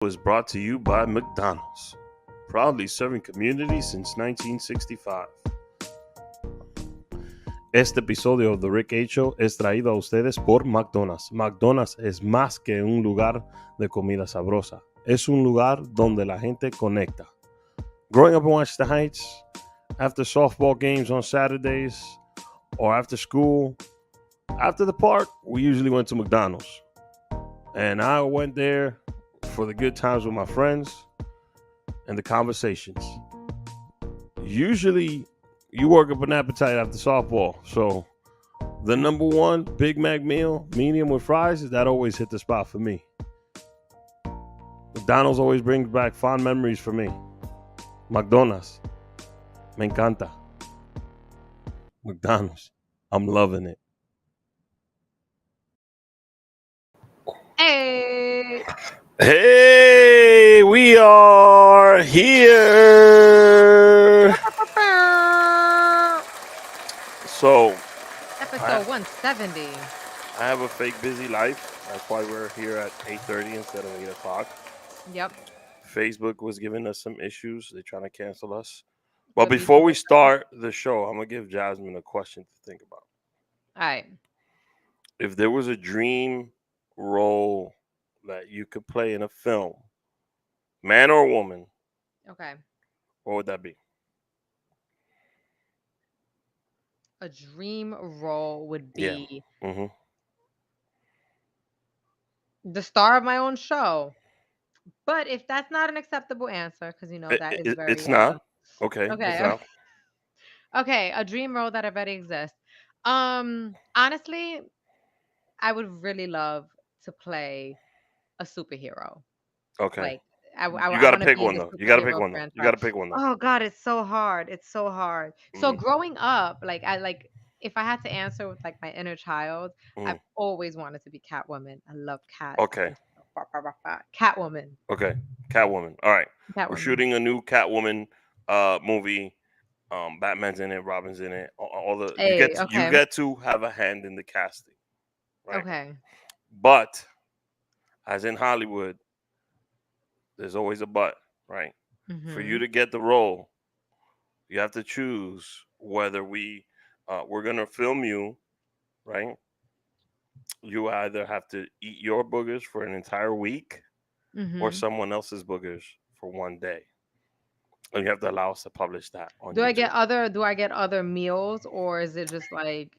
Was brought to you by McDonald's, proudly serving communities since 1965. Este episodio de The Rick H. Show es traído a ustedes por McDonald's. McDonald's es más que un lugar de comida sabrosa. Es un lugar donde la gente conecta. Growing up in Washington Heights, after softball games on Saturdays, or after school, after the park, we usually went to McDonald's. And I went there for the good times with my friends and the conversations. Usually, you work up an appetite after softball. So, the number one Big Mac meal, medium with fries, that always hit the spot for me. McDonald's always brings back fond memories for me. McDonald's. Me encanta. McDonald's. I'm loving it. Hey. Hey, we are here. So, episode 170. I have a fake busy life. That's why we're here at 8:30 instead of 8 o'clock. Yep. Facebook was giving us some issues. They're trying to cancel us. But before we start the show, I'm going to give Jasmine a question to think about. All right. If there was a dream role that you could play in a film, man or woman, okay, what would that be? A dream role would be the star of my own show. But if that's not an acceptable answer, because you know that is very... It's not. Okay. Okay. It's not. Okay, a dream role that already exists. Honestly, I would really love to play a superhero. Okay. Like, you got to pick one though. You got to pick one. You got to pick one though. Oh God, it's so hard. It's so hard. So growing up, if I had to answer with like my inner child, I've always wanted to be Catwoman. I love cats. Okay. Catwoman. Okay. Catwoman. All right. Catwoman. We're shooting a new Catwoman movie. Batman's in it. Robin's in it. You get to have a hand in the casting. Right? Okay. But as in Hollywood, there's always a but, right? Mm-hmm. For you to get the role, you have to choose whether we're gonna film you, right? You either have to eat your boogers for an entire week, or someone else's boogers for one day, and you have to allow us to publish that on Do YouTube. I get other meals, or is it just like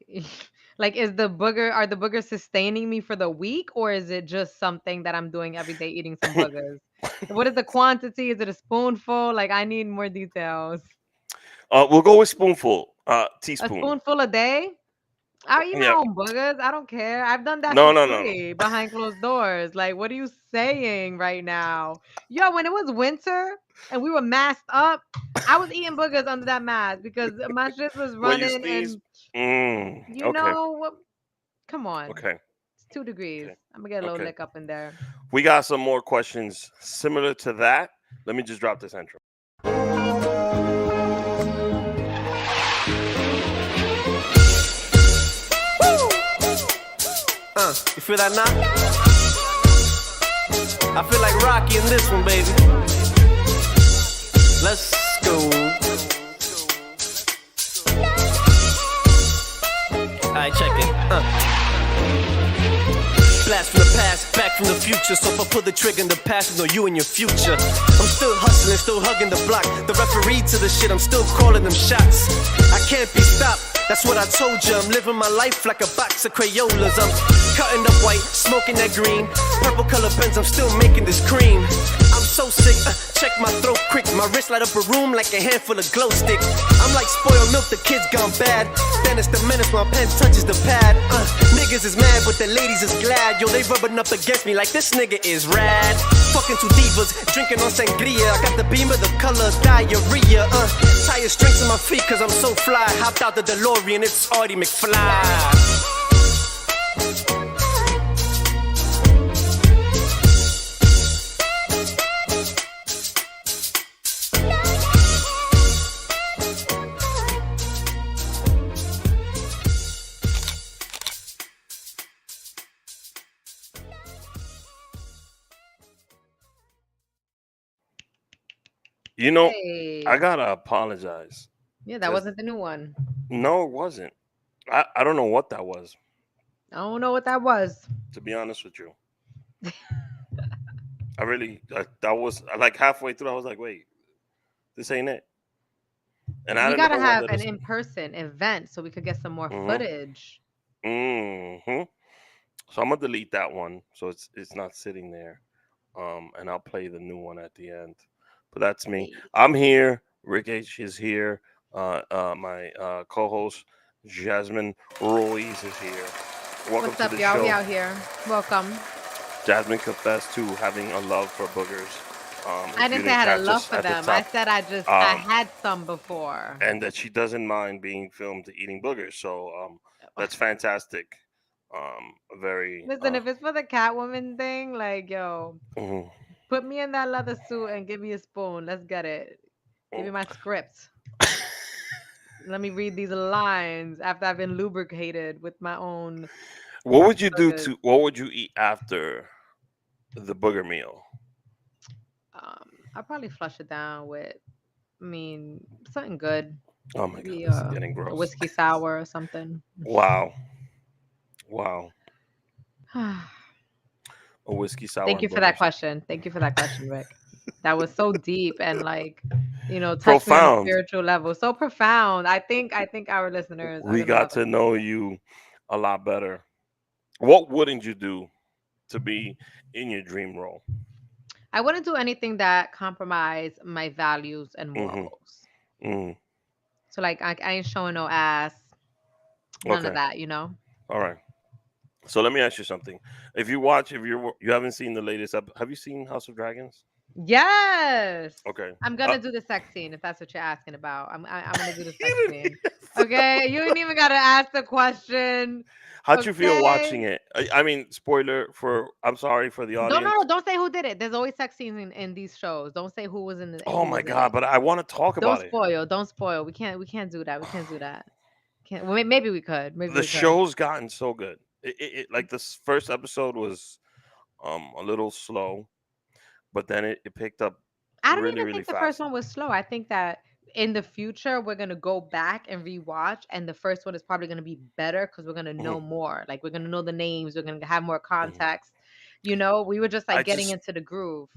like are the boogers sustaining me for the week, or is it just something that I'm doing every day, eating some boogers? What is the quantity? Is it a spoonful? Like, I need more details. We'll go with spoonful, teaspoon. A spoonful a day? I'll eat my own boogers. I don't care. I've done that No. behind closed doors. Like, what are you saying right now? Yo, when it was winter and we were masked up, I was eating boogers under that mask because my shit was running and you know what? Come on. Okay. It's 2 degrees. Okay. I'm gonna get a little lick up in there. We got some more questions similar to that. Let me just drop this intro. You feel that now? I feel like Rocky in this one, baby. Let's go. Alright, check it. Blast from the past, back from the future. So if I pull the trigger in the past, know you in your future. I'm still hustling, still hugging the block. The referee to the shit, I'm still calling them shots. I can't be stopped. That's what I told you. I'm living my life like a box of Crayolas. I'm cutting up white, smoking that green. Purple color pens, I'm still making this cream. I'm so sick, check my throat quick. My wrist light up a room like a handful of glow stick. I'm like spoiled milk, the kids gone bad. Then it's the menace, my pen touches the pad. Niggas is mad, but the ladies is glad. Yo, they rubbing up against me like this nigga is rad. Fucking 2 divas, drinking on sangria. I got the beam of the color, diarrhea. Tire strings on my feet cause I'm so fly. Hopped out the DeLorean, it's Artie McFly. You know, I Hey. gotta apologize Yeah, that because wasn't the new one. no, it wasn't. I don't know what that was. I don't know what that was. To be honest with you, I really that was like halfway through. I was like, wait, this ain't it. And I We don't gotta know have whether an this. in-person event so we could get some more Hmm. footage. Hmm. So I'm gonna delete that one, so it's not sitting there. And I'll play the new one at the end. But that's me. Hey. I'm here. Rick H is here. My co-host Jasmine Ruiz is here. Welcome What's to up, the y'all? We show. out here. Welcome. Jasmine confessed to having a love for boogers. I If you didn't say I didn't had a catch love us for at the them. I top, said I um, had some before. and that she doesn't mind being filmed eating boogers. So that's fantastic. Very. Listen, if it's for the Catwoman thing, like, yo, Mhm. put me in that leather suit and give me a spoon. Let's get it. Give me my script. Let me read these lines after I've been lubricated with my own What would you do burgers. to? What would you eat after the booger meal? I'll probably flush it down with, I mean, something good. Oh my god, Maybe this is getting a gross. whiskey sour or something. Wow, wow, a whiskey sour Thank and you for that boogers. question. Thank you for that question, Rick. That was so deep and like, touched me on a Profound. spiritual level. So profound. I think our listeners are We gonna got love to it. know you a lot better. What wouldn't you do to be in your dream role? I wouldn't do anything that compromise my values and Mm-hmm. morals. Mm. So like I ain't showing no ass, none of Okay. that. All right. So let me ask you something. If you haven't seen the latest have you seen House of Dragons? Yes. Okay. I'm gonna do the sex scene if that's what you're asking about. I'm gonna do the sex You didn't scene. Okay, you ain't even gotta ask the question. How'd you feel Okay. watching it? I mean, spoiler for. I'm sorry for the Don't no, audience. no, don't say who did it. There's always sex scenes in these shows. Don't say Oh who my was in god! it. But I want to talk Don't about it. spoil. Don't spoil. We can't do that. We can't do that. Can't. Well, maybe we could. Maybe The we could. show's gotten so good. Like this first episode was a little slow, but then it picked up I don't really even really think the first fast. one was slow. I think that in the future we're gonna go back and rewatch, and the first one is probably gonna be better because we're gonna Hmm. know more. Like we're gonna know the names. We're gonna have more Hmm. context. We were just I like getting just into the groove.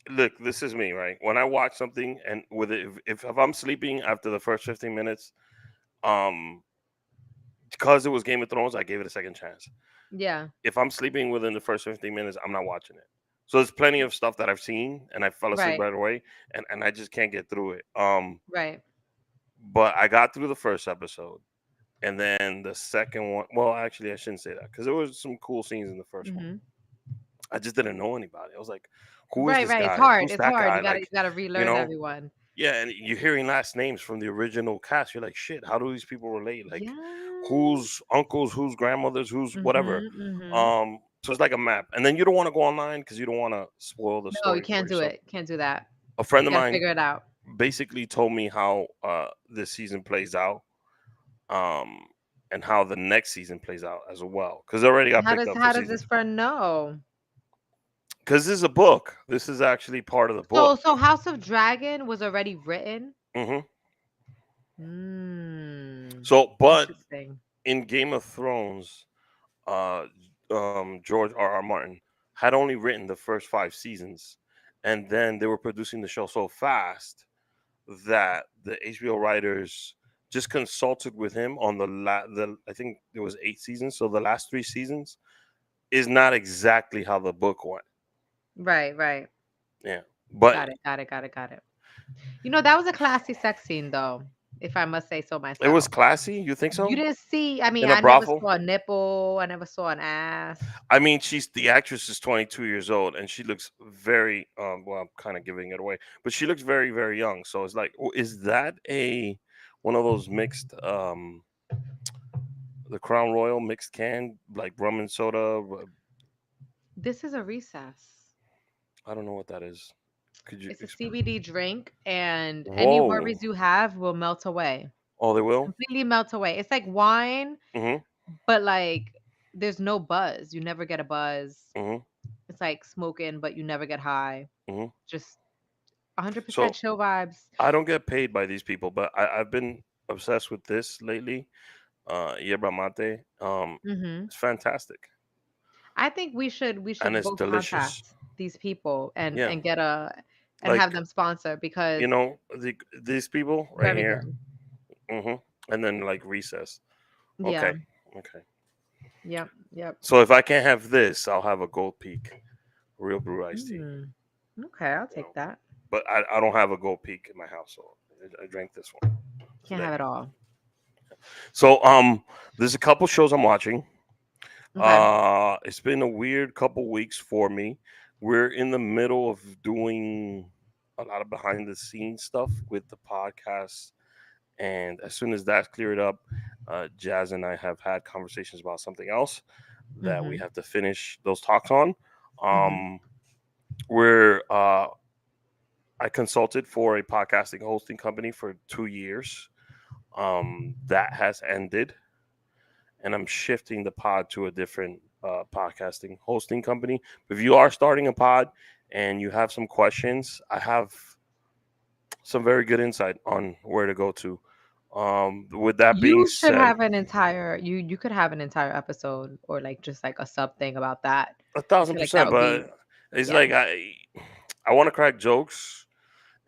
look. This is me, right? When I watch something and with it, if I'm sleeping after the first 15 minutes, um, because it was Game of Thrones, I gave it a second chance. Yeah. If I'm sleeping within the first 15 minutes, I'm not watching it. So there's plenty of stuff that I've seen and I fell asleep Right. right away and I just can't get through it. Right. But I got through the first episode and then the second one, well, actually I shouldn't say that because there was some cool scenes in the first one. Hmm. I just didn't know anybody. I was like, who is Right. this Right. It's guy? hard. Who's It's that hard. guy? You gotta You relearn know, everyone. yeah, and you're hearing last names from the original cast. You're like, shit, how do these people relate? Like, Yeah. whose uncles, whose grandmothers, whose whatever. Mhm. Mhm. So it's like a map, and then you don't want to go online because you don't want to spoil the No, you story for can't you. do So it. Can't do that. a friend You of gotta mine figure it out. basically told me how this season plays out, um, and how the next season plays out as well, because it already got How picked does up for how does season. this friend know? Because this is a book. This is actually part of the So book. so House of Dragon was already written? Hmm. Mm. So, but Interesting. in Game of Thrones, uh, George R. R. Martin had only written the first 5 seasons, and then they were producing the show so fast that the HBO writers just consulted with him on the I think there was 8 seasons, so the last 3 seasons is not exactly how the book went. Right, right. Yeah, but Got it, got it, got it, got it. That was a classy sex scene though, if I must say so it was myself. classy. You think You so? didn't see, I mean, In a I never brothel? saw a nipple, I never saw an ass. I mean, she's the actress is 22 years old and she looks very well, I'm kind of giving it away, but she looks very very young. So it's like, is that a one of those mixed the Crown Royal mixed can like rum and soda? This is a recess. I don't know what that is. Could you It's a explain? CBD drink, and any Whoa. worries you have will melt away. Oh, they will? Completely melt away. It's like wine, Mhm. but like there's no buzz. You never get a buzz. Mhm. It's like smoking, but you never get high. Mhm. Just 100% So chill vibes. I don't get paid by these people, but I've been obsessed with this lately. Yerba mate. Hmm. It's fantastic I think we and should it's both delicious. contact these people Yeah, and get a and have like them sponsor because these people right very here. good. hmm And then like recess. Yeah. Okay, okay. Yep. Yep. So if I can't have this, I'll have a Gold Peak real brew iced tea. Mm. Okay, I'll You know, take that. but I don't have a Gold Peak in my house, so I drank this one Can't today. have it all. So there's a couple shows I'm watching. Okay. It's been a weird couple weeks for me. We're in the middle of doing a lot of behind the scenes stuff with the podcast, and as soon as that's cleared up, Jazz and I have had conversations about something else that we Mm-hmm. have to finish those talks on. Mm-hmm. Um, where I consulted for a podcasting hosting company for 2 years. That has ended, and I'm shifting the pod to a different podcasting hosting company. If you are starting a pod and you have some questions, I have some very good insight on where to go to. With that being You should said, have an entire you could have an entire episode or like just like a sub thing about that. a I thousand feel like that percent, would be but it's yeah. like I want to crack jokes,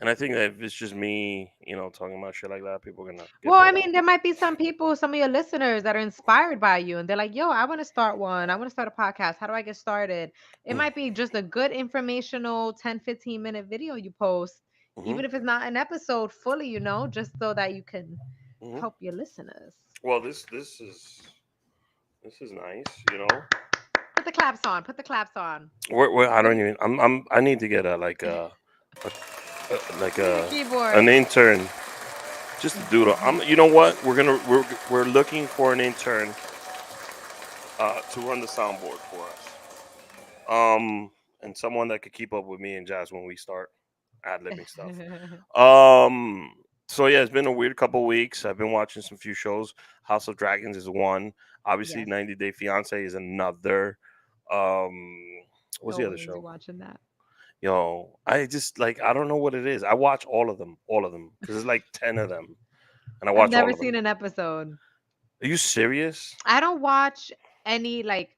and I think that if it's just me, talking about shit like that, people are gonna get Well, I bored. mean, there might be some people, some of your listeners that are inspired by you and they're like, yo, I want to start one. I want to start a podcast. How do I get started? It might be just a good informational 10-15 minute video you post, Mm-hmm, even if it's not an episode fully, just so that you can mm-hmm. help your listeners. Well, this is nice. Put the claps on. Put the claps on. I don't even. I need to get like You need a an keyboard. intern just to do the. You know what? We're looking for an intern to run the soundboard for us. And someone that could keep up with me and Jazz when we start ad libbing stuff. Um. So yeah, it's been a weird couple weeks. I've been watching some few shows. House of Dragons is one. Obviously, Yes. 90 Day Fiance is another. Um. What's the other Always show? watching that. Yo, I just like I don't know what it is. I watch all of them, because there's like 10 of them, and I I've watch all never of them. seen an episode. Are you serious? I don't watch any like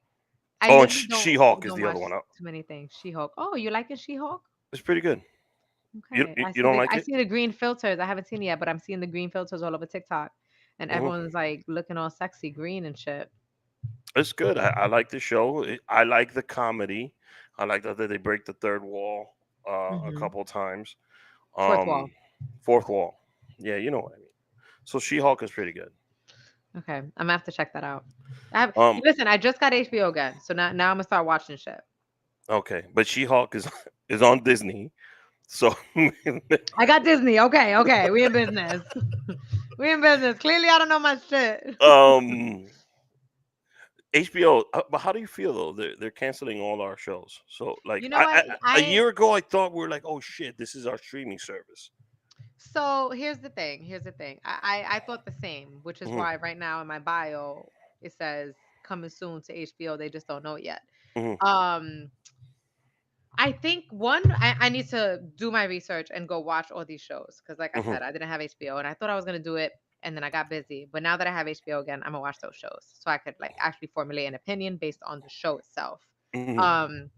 I Oh, and literally She Hulk is don't the other watch one. too many things. She-Hulk. Oh, you like it, She-Hulk? It's pretty good. You, Okay. you you don't like I it? see the green filters. I haven't seen it yet, but I'm seeing the green filters all over TikTok. And hmm everyone's like looking all sexy green and shit. It's good. I like the show. I like the comedy. I like that they break the third wall a Hmm. couple times. Fourth wall. Um, fourth wall. Yeah, you know what I mean. So She Hulk is pretty good. Okay. I'm gonna have to check that out. Um, Listen, I just got HBO again. So now I'm gonna start watching shit. okay, but She Hulk is is on Disney. So I got Disney. Okay, okay. We in business. We in business. Clearly I don't know my shit. um HBO, but how do you feel though? They're canceling all our shows. So like You know what? a year ago, I thought we were like, oh shit, this is our streaming service. So here's the thing. Here's the thing. I thought the same, which is hmm why right now in my bio it says coming soon to HBO. They just don't know it yet. hmm Um, I think one, I need to do my research and go watch all these shows because, like I hmm said, I didn't have HBO and I thought I was gonna do it, and then I got busy. But now that I have HBO again, I'm gonna watch those shows so I could like actually formulate an opinion based on the show itself. hmm Um,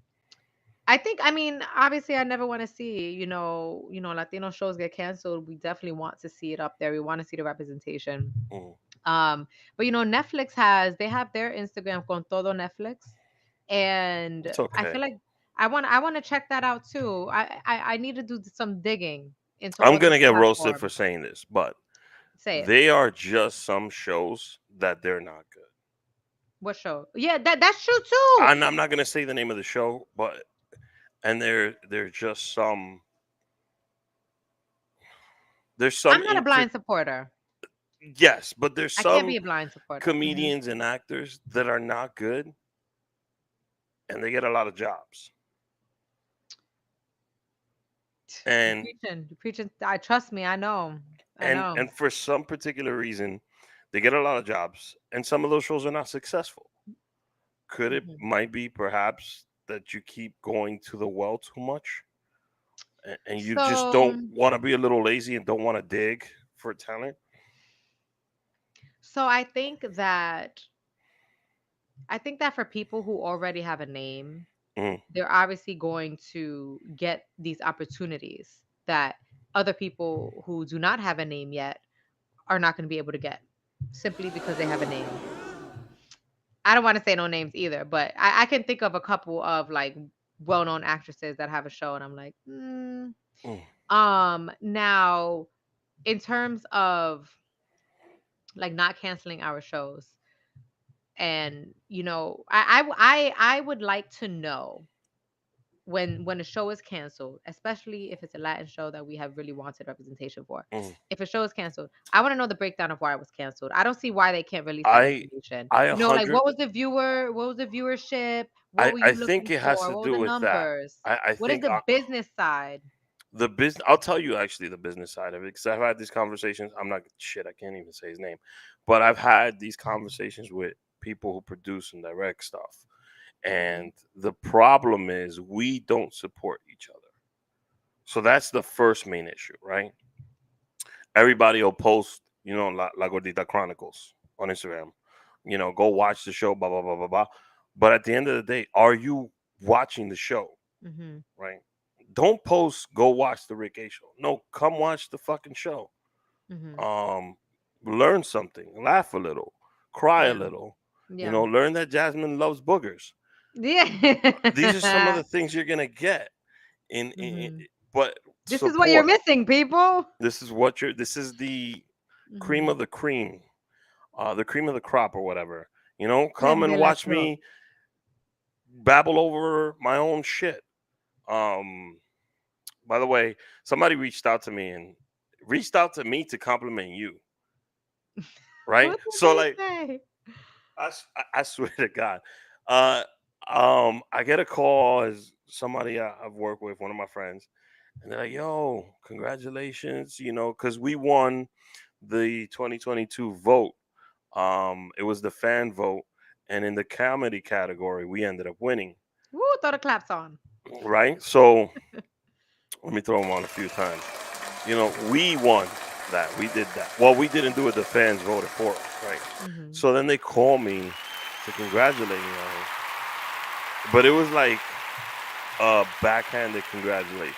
I think, I mean, obviously, I never want to see, Latino shows get canceled. We definitely want to see it up there. We want to see the representation. hmm But they have their Instagram con todo Netflix, and It's I feel okay. like I want to check that out too. I need to do some digging into I'm all these gonna get roasted for platforms. saying this, but Say it. they are just some shows that they're not good. What show? Yeah, that's true too. I'm not gonna say the name of the show, but and they're just some. There's some I'm not a blind supporter. yes, but there's I can't be some a blind supporter. comedians and actors that are not good, and they get a lot of jobs. You And preaching. You preaching. I trust me. I know. I know. and for some particular reason, they get a lot of jobs, and some of those shows are not successful. Could it Mhm. might be perhaps that you keep going to the well too much, and you just So, don't want to be a little lazy and don't want to dig for talent. so I think that for people who already have a name, Mm, they're obviously going to get these opportunities that other people who do not have a name yet are not going to be able to get simply because they have a name. I don't want to say no names either, but I can think of a couple of like well-known actresses that have a show, and I'm like, mm. now in terms of like not canceling our shows, and I would like to know when a show is canceled, especially if it's a Latin show that we have really wanted representation for. Mm. If a show is canceled, I want to know the breakdown of why it was canceled. I don't see why they can't release that I information. I a You know, like hundred. what was the viewership? What were I you think looking it has for? to What were do the with that. numbers? I What is think the business side? the business. I'll tell you actually the business side of it because I've had these conversations. I'm not shit. I can't even say his name, but I've had these conversations with people who produce and direct stuff, Mhm. and the problem is we don't support each other. So that's the first main issue, right? Everybody will post, La Gordita Chronicles on Instagram. Go watch the show, blah blah blah blah blah. But at the end of the day, are you watching the show? Mhm. Right? Don't post, go watch the Rick A show. No, come watch the fucking show. Mhm. Um, learn something, laugh a little, cry a Yeah. little. Yeah. Learn that Jasmine loves boogers. These are some of Yeah. the things you're gonna get Mhm. but This is what you're support. missing, people. This is the cream Mhm. of the cream, the cream of the crop or whatever. Come Creme and de la watch crop. me babble over my own shit. Um, by the way, somebody reached out to me to compliment you, right? What did So they like, say? I swear to God, uh, I get a call as somebody I've worked with, one of my friends, and they're like, "Yo, congratulations!" Because we won the 2022 vote. It was the fan vote, and in the comedy category, we ended up winning. Woo, throw the claps on. Right? So let me throw them on a few times. We won that. We did that. Well, we didn't do it. The fans voted for us, right? Mhm. So then they call me to congratulate me on it, but it was like a backhanded congratulations.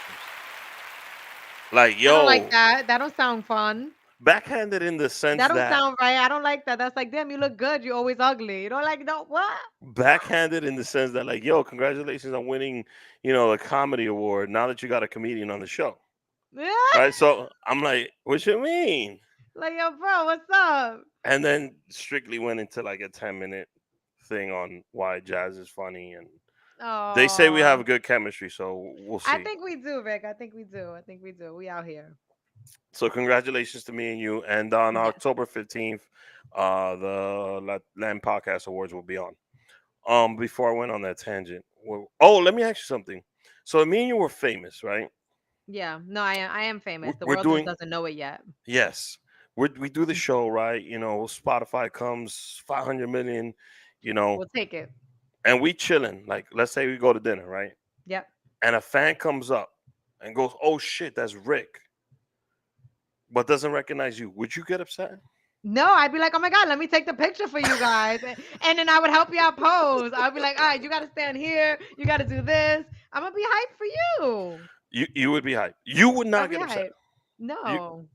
Like, I don't like yo, that. That don't sound fun. backhanded in the sense That don't that sound right. I don't like that. That's like, damn, you look good. You're always ugly. You don't like no what? backhanded in the sense that like, yo, congratulations on winning, the comedy award. Now that you got a comedian on the show, right? So I'm like, what you mean? Like, yo, bro, what's up? And then strictly went into like a 10-minute thing on why Jazz is funny, and they say we Oh, have good chemistry, so we'll I see. think we do, Rick. I think we do. I think we do. We out here. So congratulations to me and you. And on Yes. October 15th, the Land Podcast Awards will be on. Before I went on that tangent, let me ask you something. So me and you were famous, right? Yeah. No, I am famous. The We're world just doing, doesn't know it yet. yes, we do the show, right? Spotify comes 500 million, you know, We'll take it. and we chilling. Like, let's say we go to dinner, right? Yep. And a fan comes up and goes, "Oh shit, that's Rick," but doesn't recognize you. Would you get upset? No, I'd be like, oh my God, let me take the picture for you guys. And then I would help you out pose. I'd be like, all right, you got to stand here. You got to do this. I'm going to be hyped for you. You would be hyped. You would I'll not be get upset. hyped. You, No,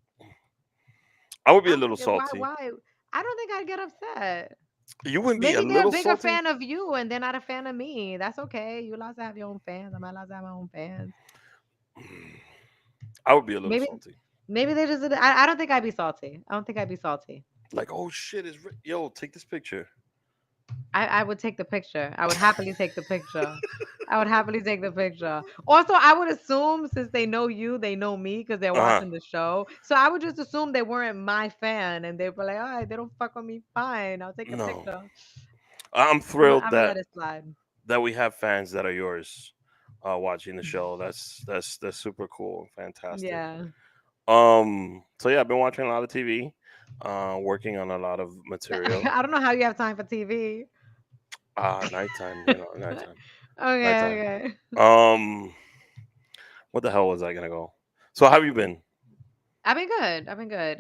I would be I a don't little think, why, salty. why? I don't think I'd get upset. You wouldn't be a Maybe they're a little bigger salty. fan of you and they're not a fan of me. That's okay. You're allowed to have your own fans. I'm not allowed to have my own fans. I would be a little Maybe, salty. maybe they just, I don't think I'd be salty. I don't think I'd be salty. Like, oh shit, yo, take this picture. I would take the picture. I would happily take the picture. I would happily take the picture. Also, I would assume since they know you, they know me because they're Uh huh. watching the show. So I would just assume they weren't my fan and they were like, all right, they don't fuck with me. Fine. I'll take the No, picture. I'm I'm thrilled gonna let it slide. that we have fans that are yours, watching the show. That's super cool and fantastic. Yeah. So yeah, I've been watching a lot of TV, working on a lot of material. I don't know how you have time for TV. Nighttime, nighttime, Okay, nighttime. okay. Um, What the hell was I gonna go? So how have you been? I've been good. I've been good.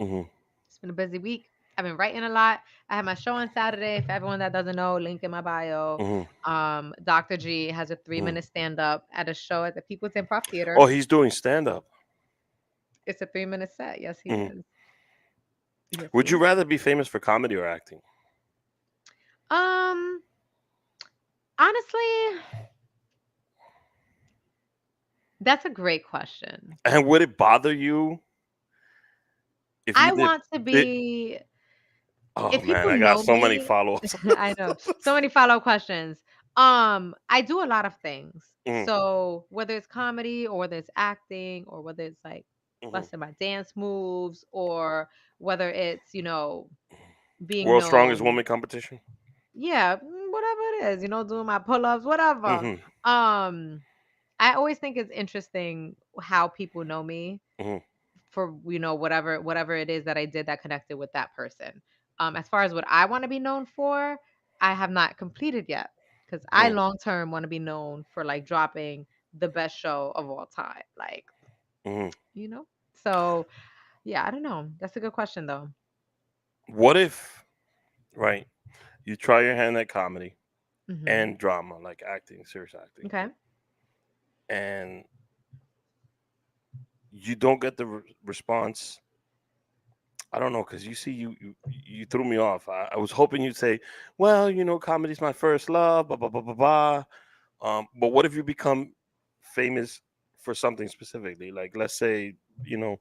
Hmm. It's been a busy week. I've been writing a lot. I had my show on Saturday. For everyone that doesn't know, link in my bio. Hmm. Dr. G has a 3 minute stand up at a show at the People's Improv Oh, Theater. he's doing stand up. It's a 3 minute set. Yes, he Hmm. is. Yes, he Would you is. rather be famous for comedy or acting? Um, honestly, that's a great question. And would it bother you if you I did want to it? be Oh if man, people I got know so many me, follow-ups. I know. So many follow-up questions. I do a lot of things. Mm, So whether it's comedy or whether it's acting or whether it's like mhm. busting my dance moves or whether it's, being World's Strongest known. Woman competition. Yeah, whatever it is, doing my pull-ups, whatever. Hmm. Um, I always think it's interesting how people know me Hmm. for whatever it is that I did that connected with that person. As far as what I want to be known for, I have not completed yet because I Hmm. long term want to be known for like dropping the best show of all time, like Hmm. you know. So yeah, I don't know. That's a good question though. What if, right, you try your hand at comedy Hmm. and drama, like acting, serious acting, Okay. and you don't get the response? I don't know, because you see, you threw me off. I was hoping you'd say, well, comedy's my first love, blah blah blah blah blah. But what if you become famous for something specifically? Like, let's say, you know,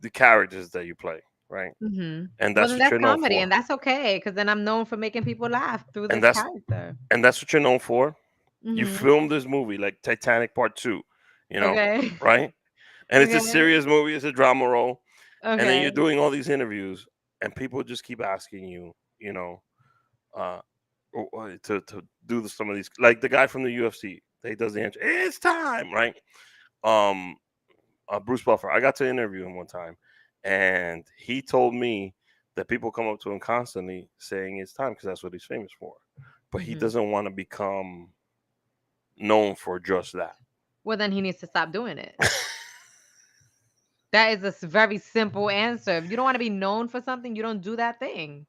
the characters that you play, right? Hmm. And Well, that's then what that's you're known comedy, for. and that's okay because then I'm known for making people laugh through And this that's character. what you're known for. You Hmm. filmed this movie like Titanic Part 2, Okay. right? And it's a Okay. serious movie, it's a drama role, and then Okay. you're doing all these interviews, and people just keep asking you, uh, to do some of these, like the guy from the UFC. He does the answer. It's time, right? Um, Bruce Buffer. I got to interview him one time, and he told me that people come up to him constantly saying it's time because that's what he's famous for. But he Hmm. doesn't want to become known for just that. Well, then he needs to stop doing it. That is a very simple answer. If you don't want to be known for something, you don't do that thing.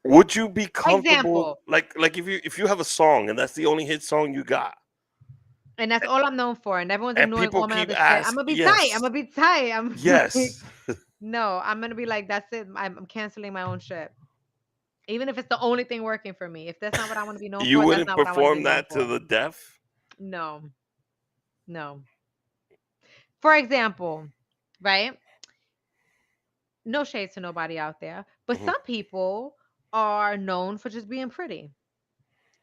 Would you be comfortable, Example, like if you have a song and that's the only hit song you got, and that's all I'm known for, and everyone's and ignoring people all my keep other shit. I'm asking, gonna be tight. I'm yes, gonna be tight. I'm like, yes, no, I'm gonna be like, that's it. I'm canceling my own shit. Even if it's the only thing working for me. If that's not what I want to be known you for, that's wouldn't not what I want to be perform known that to for. the deaf? No, no. For example, right? No shade to nobody out there, but Hmm. some people are known for just being pretty.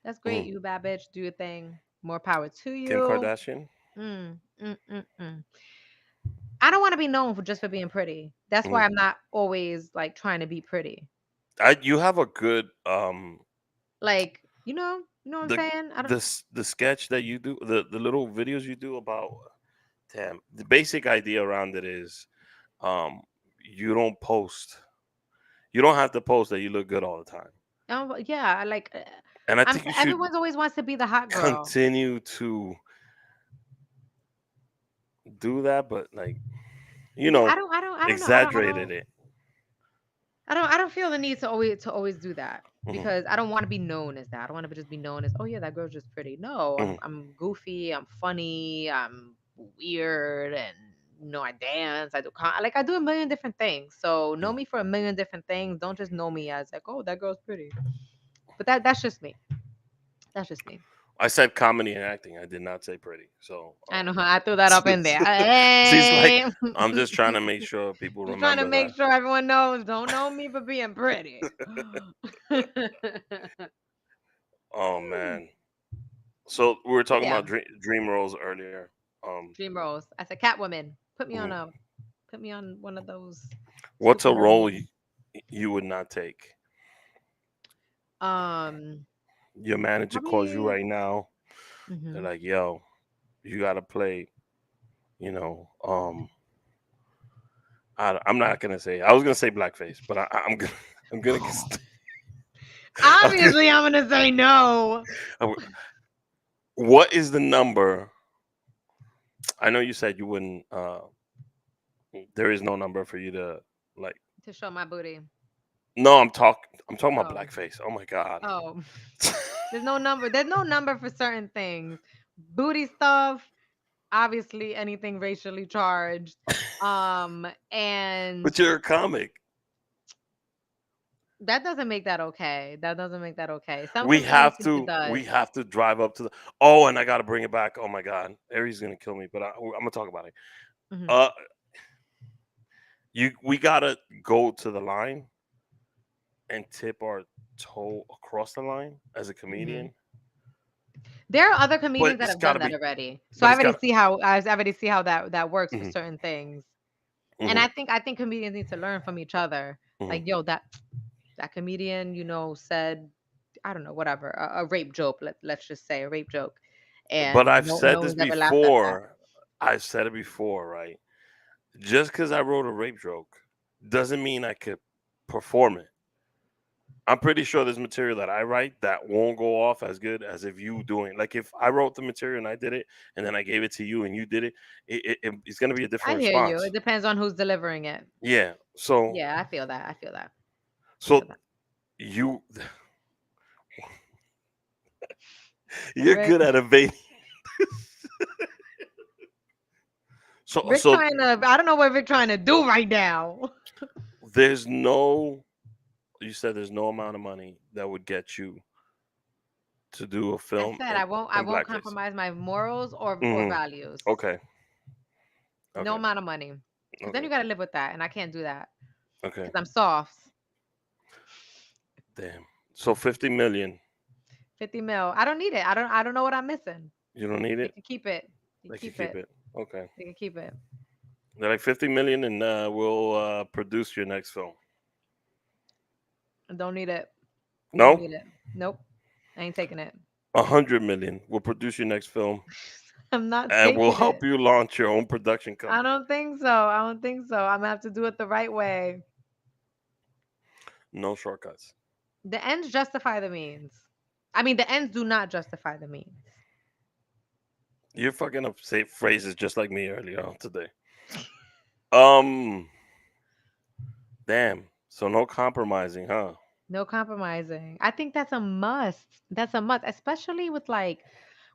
That's Hmm. great. You bad bitch. Do your thing. More power to Kim you. Kardashian. Mm, mm, mm, mm. I don't want to be known for just for being pretty. That's Hmm. why I'm not always like trying to be pretty. You have a good Like, what I'm the saying? I don't. the sketch that you do, the little videos you do about, damn, the basic idea around it is, um you don't post, you don't have to post that you look good all the time. Yeah, I like. And I I'm. think you should Everyone's always wants to be the hot girl. continue to do that, but like, you Yeah, know, I don't. I don't. I don't know. exaggerated it. I don't feel the need to always do that Hmm. because I don't want to be known as that. I don't want to just be known as, oh yeah, that girl's just pretty. No, I'm Hmm. I'm goofy, I'm funny, I'm weird, and I dance, I do a million different things. So know me for a million different things. Don't just know me as like, oh, that girl's pretty. But that's just me. That's just me. I said comedy and acting. I did not say pretty. So I know I threw that up in there. she's like, Hey. I'm just trying to make sure people Just trying to remember that. make sure everyone knows. Don't know me for being pretty. Oh man. So we were But talking yeah. about dream roles earlier. Dream roles. I said Catwoman. Mhm. Put me on one of those What's a superhero role movies. you would not take? Um, Your manager calls you Probably. right now. They're Hmm. like, "Yo, you gotta play." You know, I'm not gonna say. I was gonna say blackface, but I'm gonna I'm gonna I'm gonna, Obviously, I'm gonna say no. I'm What is the number? I know you said you wouldn't. There is no number for you to like. To show my booty. No, I'm talking about Oh. blackface. Oh my god. Oh. There's no number. There's no number for certain things. Booty stuff, obviously anything racially charged. And But you're a comic. that doesn't make that okay. That doesn't make that okay. Some We comedians have think it to. does. We have to drive up to the. Oh, and I got to bring it back. Oh my god, Aries gonna kill me. But I'm gonna talk about it. Mhm. Uh, we gotta go to the line and tip our toe across the line as a Mhm. comedian. There are other But comedians that it's have gotta done that be. already. So But it's got. I already see how that works for Mhm, certain things. And mhm, I think comedians need to learn from each other. mhm. Like, yo, that comedian, said, I don't know, whatever, a rape joke. Let's just say a rape joke, But and I've no said this one's ever laughed at that. before. I've said it before, right? Just because I wrote a rape joke doesn't mean I could perform it. I'm pretty sure there's material that I write that won't go off as good as if you doing. Like if I wrote the material and I did it, and then I gave it to you and you did it, it's gonna be a I different hear you. response. It depends on who's delivering it. Yeah. So Yeah, I feel that. I feel that. I feel so that. you you're Rick, good at evading. So Rick so trying to. I don't know what Rick trying to do right now. there's no. You said there's no amount of money that would get you to do a I film said in, I won't blackface. compromise my morals or Hmm. values. Okay. No Okay. amount of money, because then Okay. you got to live with that, and I can't do that Okay. because I'm soft. Damn. So 50 million. 50 mil. I don't need it. I don't know what I'm missing. You don't need They it. can keep it. They They can keep keep it. it. Okay. They can keep it. They're like 50 million, and we'll produce your next film. I don't need it. Don't No, need it. Nope. I ain't taking it. 100 million. We'll produce your next film, I'm not and we'll taking help it. you launch your own production I company. don't think so. I don't think so. I'm gonna have to do it the right way. No shortcuts. The ends justify the means. I mean, the ends do not justify the means. You're fucking up say phrases just like me earlier on today. Um, damn. So no compromising, huh? No compromising. I think that's a must. That's a must, especially with like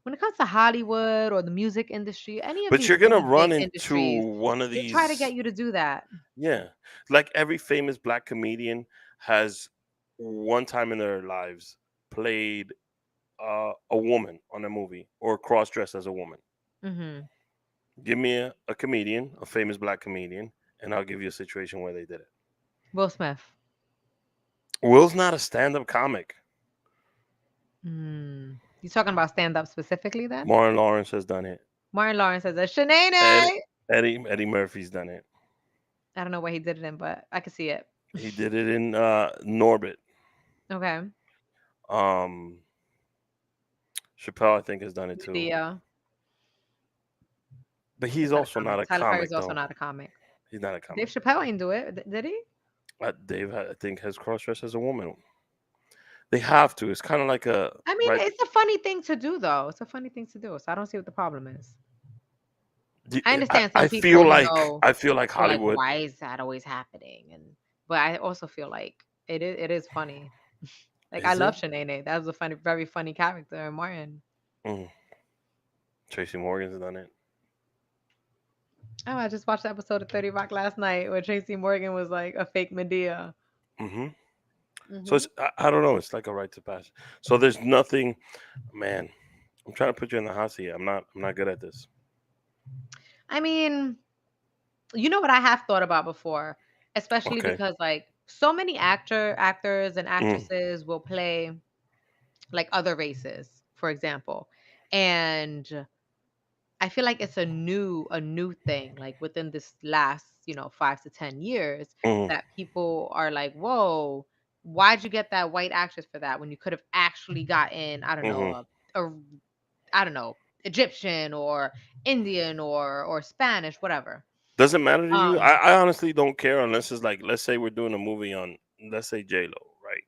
when it comes to Hollywood or the music industry, any of But these you're gonna really big run into industries, one of they try to these. get you to do that. Yeah, like every famous black comedian has one time in their lives played a woman on a movie or cross dressed as a woman. Hmm. Give me a comedian, a famous black comedian, and I'll give you a situation where they did it. Will Smith. Will's not a stand up comic. Mm. You talking about stand up specifically then? Martin Lawrence has done it. Martin Lawrence says a Eddie, Shanae. Eddie Murphy's done it. I don't know where he did it in, but I can see it. He did it in Norbit. Okay. Um, Chappelle, I think, has done it too. Medea. But That's he's not a also not comic. a Tyler Perry's comic, also though. not a comic. He's not a Dave comic. Chappelle ain't do it, did he? Dave, I think, has cross dressed as a woman. They have to. It's kind of like a I mean, right. it's a funny thing to do, though. It's a funny thing to do. So I don't see what the problem is. I understand some people, I feel like are like, Hollywood. why is that always happening? But I also feel like it is funny. Like I Is it? love Shanae. That was a funny, very funny character in Martin. Mm. Tracy Morgan's done it. Oh, I just watched the episode of 30 Rock last night where Tracy Morgan was like a fake Medea. Hmm. So Hmm. it's I don't know. It's like a right to pass. So there's nothing, man. I'm trying to put you in the hot seat. I'm not good at this. I mean, you know what I have thought about before, especially Okay. because like so many actors and Mm, actresses will play like other races, for example. And I feel like it's a new thing, like within this last, 5 to 10 years, mm, that people are like, whoa, why'd you get that white actress for that when you could have actually gotten, I don't know, hmm. a I don't know, Egyptian or Indian or Spanish, whatever. Does it matter to you? Um, I honestly don't care unless it's like, let's say we're doing a movie on, let's say J Lo, right?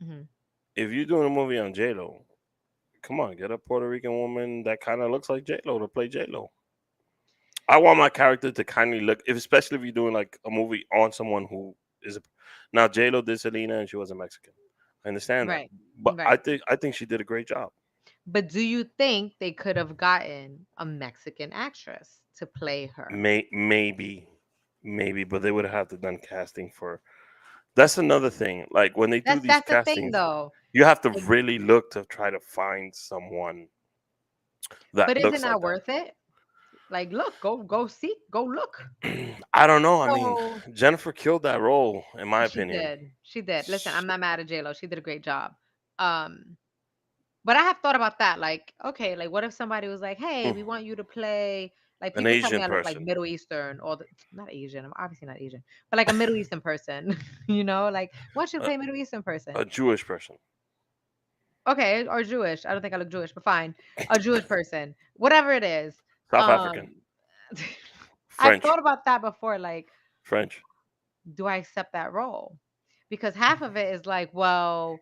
mhm. If you're doing a movie on J Lo, come on, get a Puerto Rican woman that kind of looks like J-Lo to play J-Lo. I want my character to kind of look, especially if you're doing like a movie on someone who is now J-Lo did Selena and she wasn't Mexican. I understand that, Right. but Right. I think she did a great job. But do you think they could have gotten a Mexican actress to play her? Maybe, but they would have to done casting for. That's another thing. Like when they do these That's the thing castings, though. you have to Like, really look to try to find someone that but is it looks like not that. worth it? Like, look, go see, go look. I don't know. I mean, So Jennifer killed that role, in my she opinion. did. She did. Listen, I'm not mad at J Lo. She did a great job. Um, but I have thought about that. Like, okay, like what if somebody was like, "Hey, Mm, we want you to play." Like an people tell me Asian I look like person. Middle Eastern or not Asian. I'm obviously not Asian, but like a Middle Eastern person. Like, why don't you a, play Middle Eastern person? a Jewish person. Okay, or Jewish. I don't think I look Jewish, but fine. A Jewish person. Whatever it is. South African. Um I've French. thought about that before, like, French. do I accept that role? Because half of it is like, well,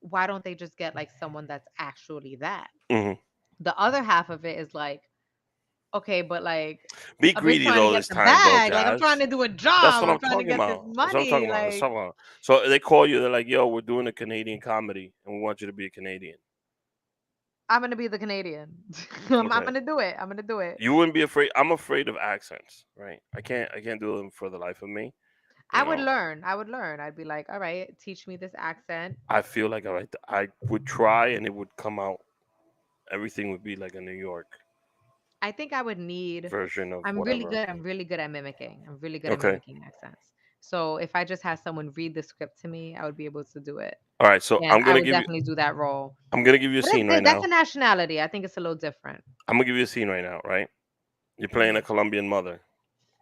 why don't they just get like someone that's actually that? Hmm. The other half of it is like, okay, but like Be a bitch greedy trying to though get this the time though, bag. Like I'm Jazz. trying to do a That's job. what I'm I'm trying to talking get this about. That's what I'm talking money. about. That's Like what I'm talking about. So they call you. They're like, "Yo, we're doing a Canadian comedy, and we want you to be a Canadian." I'm gonna be the Canadian. I'm Okay. gonna do it. I'm gonna do it. You wouldn't be afraid. I'm afraid of accents, right? I can't do them for the life of me. I You would know, learn. I would learn. I'd be like, all right, teach me this accent. I feel like I would try, and it would come out. Everything would be like a New York I think I would need version of I'm really whatever. good. I'm really good at mimicking. I'm really good at Okay. mimicking accents. So if I just had someone read the script to me, I would be able to do it. All right. So And I would definitely do that role. I'm gonna give you a But that's scene right good. That's now. a nationality. I think it's a little different. I'm gonna give you a scene right now, right? You're playing a Mhm. Colombian mother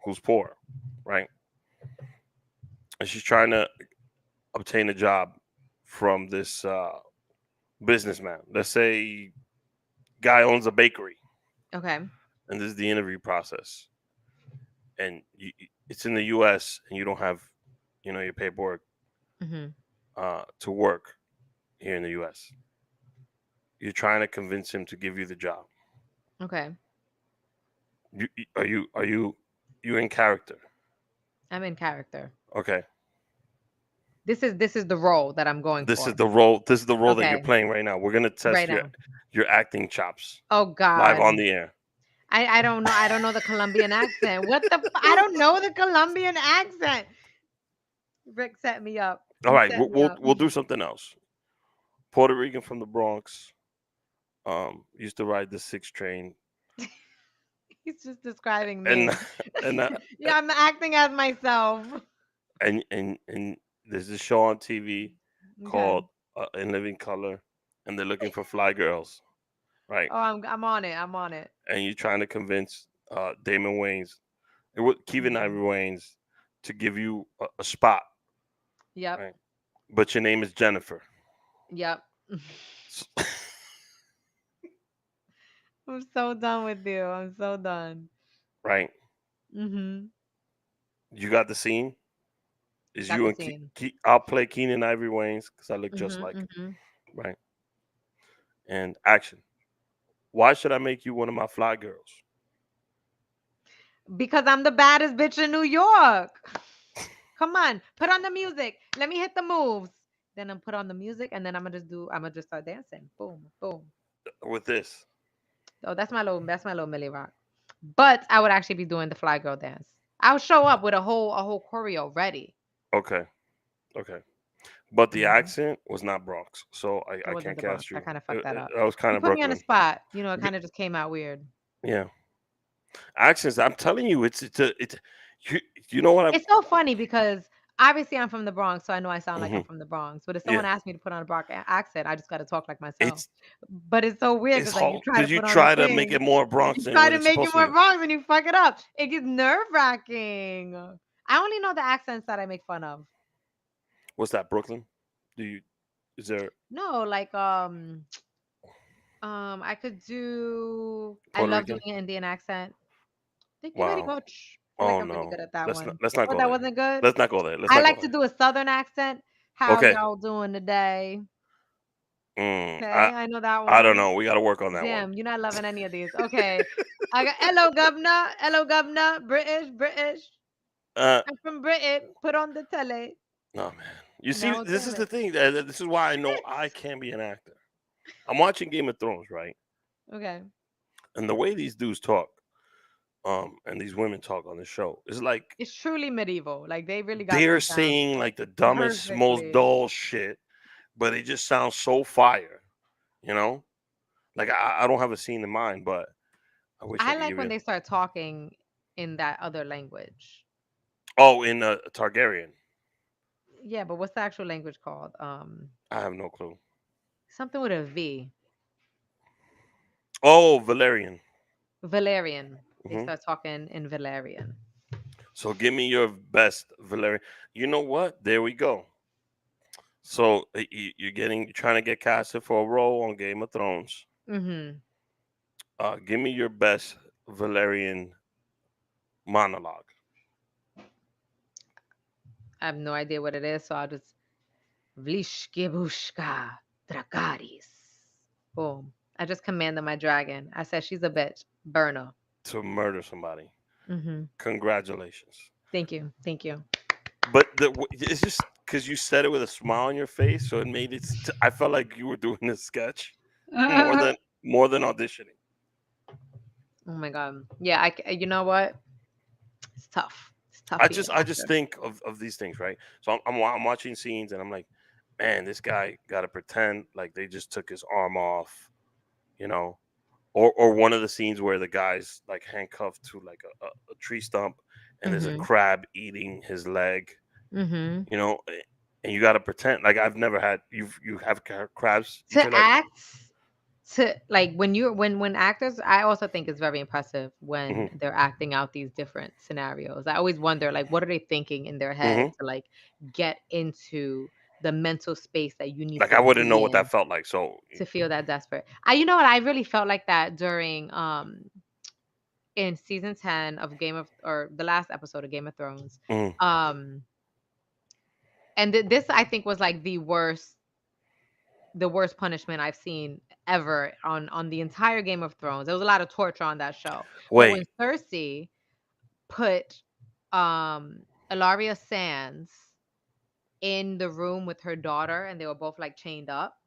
who's poor, right? And she's trying to obtain a job from this businessman. Let's say guy owns a bakery, Okay. and this is the interview process. And it's in the U.S. and you don't have, your paperwork Hmm. to work here in the U.S. You're trying to convince him to give you the job. Okay. Are you in character? I'm in character. Okay. This is the role that I'm going This is for. the role. This is the role that you're Okay. playing right now. We're gonna Right test your now. your acting chops Oh live God. on the air. I don't know. I don't know the Colombian accent. What the I don't know the Colombian accent. Rick set me up. All He right, set we'll me we'll, up. we'll do something else. Puerto Rican from the Bronx. Used to ride the 6 train, He's just describing and me. and Yeah, I'm acting as myself. and there's a show on TV Okay. called In Living Color, and they're looking for fly girls, right? Oh, I'm on it. I'm on it. And you're trying to convince Damon Wayans, it was Kevin Mhm. Ivory Wayans, to give you a spot, Yep. right? But your name is Jennifer. Yep. S- I'm so done with you. I'm so done. right? Mhm. You got the scene. Is Got you the and scene. I'll play Keenan Ivory Wayans because I look just Mhm. like him, Mhm. right? And action. Why should I make you one of my fly girls? Because I'm the baddest bitch in New York. Come on, put on the music. Let me hit the moves. Then I'm put on the music, and then I'm gonna just start dancing. Boom, boom. With this. Oh, that's my little Millie Rock. But I would actually be doing the fly girl dance. I'll show up with a whole choreo ready. Okay. Okay. But the Mhm. accent was not Bronx, so It I wasn't can't the Bronx. cast I you. kind of fucked that up. That was kind You of put me on the Brooklyn. spot. It B- kind of just came out weird. Yeah, accents. I'm telling you, it's you. You know what I? It's so funny because obviously I'm from the Bronx, so I know I sound like I'm Mhm. from the Bronx. But if someone Yeah, asks me to put on a Bronx accent, I just got to talk like myself. it's But it's so weird it's because like you hard try to because you put on the try to make thing, it more Bronx you than try what to it's make it supposed to more be. Bronx and you fuck it up. It gets nerve wracking. I only know the accents that I make fun of. What's that? Brooklyn? Do you? Is there No, like I could do. I Puerto love doing Rican? an Indian accent. Thank you very Wow. much. I feel like Oh I'm really no. good at that one. Let's not Oh, go that there. wasn't good. Let's not go there. Let's I not go like to there. do a southern accent. How Okay. y'all doing today? Okay, I know that I don't one. know. We got to work on that one. Damn, you're not loving any of these. Okay. I got hello governor. Hello governor. British, British. Uh, I'm from Britain. Put on the telly. no, man. You see, No, this damn is the it. thing. This is why I know I can't be an actor. I'm watching Game of Thrones, right? Okay. And the way these dudes talk, and these women talk on the show, is like It's truly medieval. Like they really got they're this down saying like the dumbest, most perfectly. dull shit, but it just sounds so fire, you know? Like I don't have a scene in mind, but I wish I I could like give when you. they start talking in that other language. Oh, in Targaryen. Yeah, but what's the actual language called? I have no clue. Something with a V. Oh, Valerian. Valerian. They Hmm. start talking in Valerian. So give me your best Valerian. You know what? There we go. So you're trying to get casted for a role on Game of Thrones. Mm-hmm. Give me your best Valerian monologue. I have no idea what it is, so I'll just Vlishkibushka Dragaris. Boom. I just commanded my dragon. I said she's a bitch. Burn her. To murder somebody. Mm-hmm. Congratulations. Thank you. Thank you. But it's just because you said it with a smile on your face, so it made it. I felt like you were doing a sketch more Oh than more than auditioning. my god. Yeah, you know what? It's tough. It's tough being I an just actor. think of these things, right? So I'm watching scenes and I'm like, man, this guy got to pretend like they just took his arm off, you know, or one of the scenes where the guy's like handcuffed to like a tree stump and there's a Mm-hmm. crab eating his leg, Mm-hmm. you know, and you got to pretend like I've never had you have crabs eat To your leg. act to like when you're when actors, I also think it's very impressive when Hmm. they're acting out these different scenarios. I always wonder like what are they thinking in their head Hmm. to like get into the mental space that you need Like to I wouldn't know be what that in felt like. So, to feel that desperate. I you know what, I really felt like that during in season 10 of Game of or the last episode of Game of Thrones. mm, Um and this I think was like the worst punishment I've seen ever on the entire Game of Thrones. There was a lot of torture on that show. But when wait, Cersei put Ilaria Sands in the room with her daughter and they were both like chained up,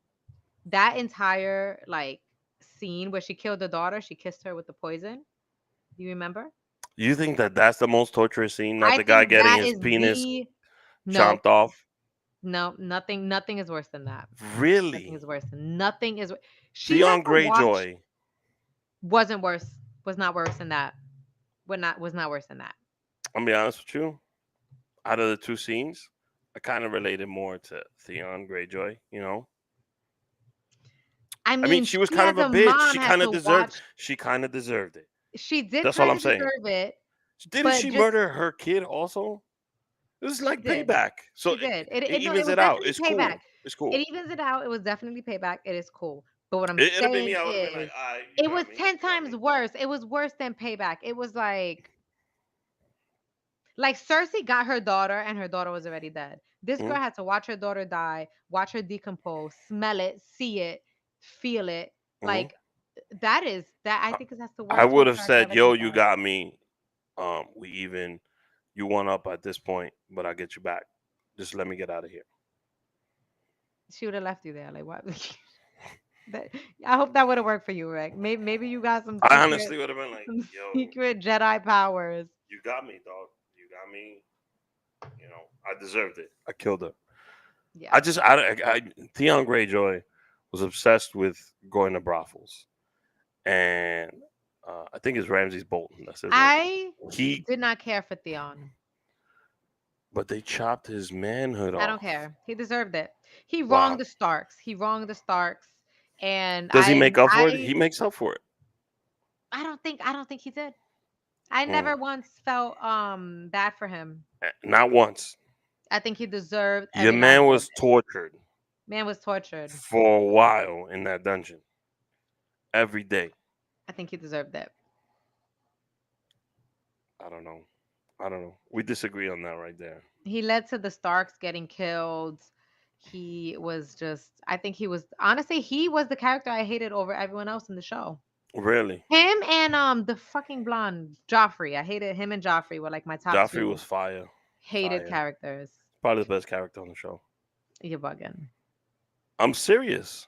that entire like scene where she killed the daughter, she kissed her with the poison. Do you remember? you think that that's the most torturous scene? Not I the guy think getting that his is penis the no, chomped off? no, nothing is worse than that. Nothing Really? is worse. Nothing is she had Theon to watch Greyjoy. wasn't worse. Was not worse than that. Was not worse than that. I'm gonna be honest with you. Out of the two scenes, I kind of related more to Theon Greyjoy. You know, I I mean, mean, she was she kind as of a a bitch. mom had to watch. She kind of deserved it. She did That's all kind I'm of saying. deserve it, Didn't but she just murder her kid also? This is she like did. payback. So She did. it No, it evens was it out. definitely It's payback. cool. It's cool. It evens it out. It was definitely payback. It is cool. But what I'm It'd have been me. saying I would have been like, is, all right, you it got was me. 10 You got times me. worse. It was worse than payback. It was like Cersei got her daughter and her daughter was already dead. This Hmm. girl had to watch her daughter die, watch her decompose, smell it, see it, feel it. Hmm. Like that I think that's the I worst would torture have I could said, ever "Yo, think you of. got me. We even. You won up at this point, but I get you back. Just let me get out of here." She would have left you there. Like what? that, I hope that would have worked for you, Rick. Maybe you got I honestly would have been like, some "Yo, secret Jedi powers. you got me, dog. You got me. You know, I deserved it. I killed her. Yeah. Theon Greyjoy was obsessed with going to brothels, and I think it's Ramsey Bolton. That's his name. I He, did not care for Theon. but they chopped his manhood I don't off. care. He deserved it. He wronged Wow. the Starks. He wronged the Starks. And Does he make up for it? He makes up for it. I don't think he did. I Mm. never once felt bad for him. Not once. I think he deserved Your every last man bit of was it. tortured Man was tortured. for a while in that dungeon every day. I think he deserved it. I don't know. I don't know. We disagree on that right there. He led to the Starks getting killed. he was just, I think he was, honestly, he was the character I hated over everyone else in the show. Really? Him and the fucking blonde Joffrey. I hated him and Joffrey were like my top Joffrey two was fire. hated Fire. characters. Probably the best character on the show. You're bugging. I'm serious.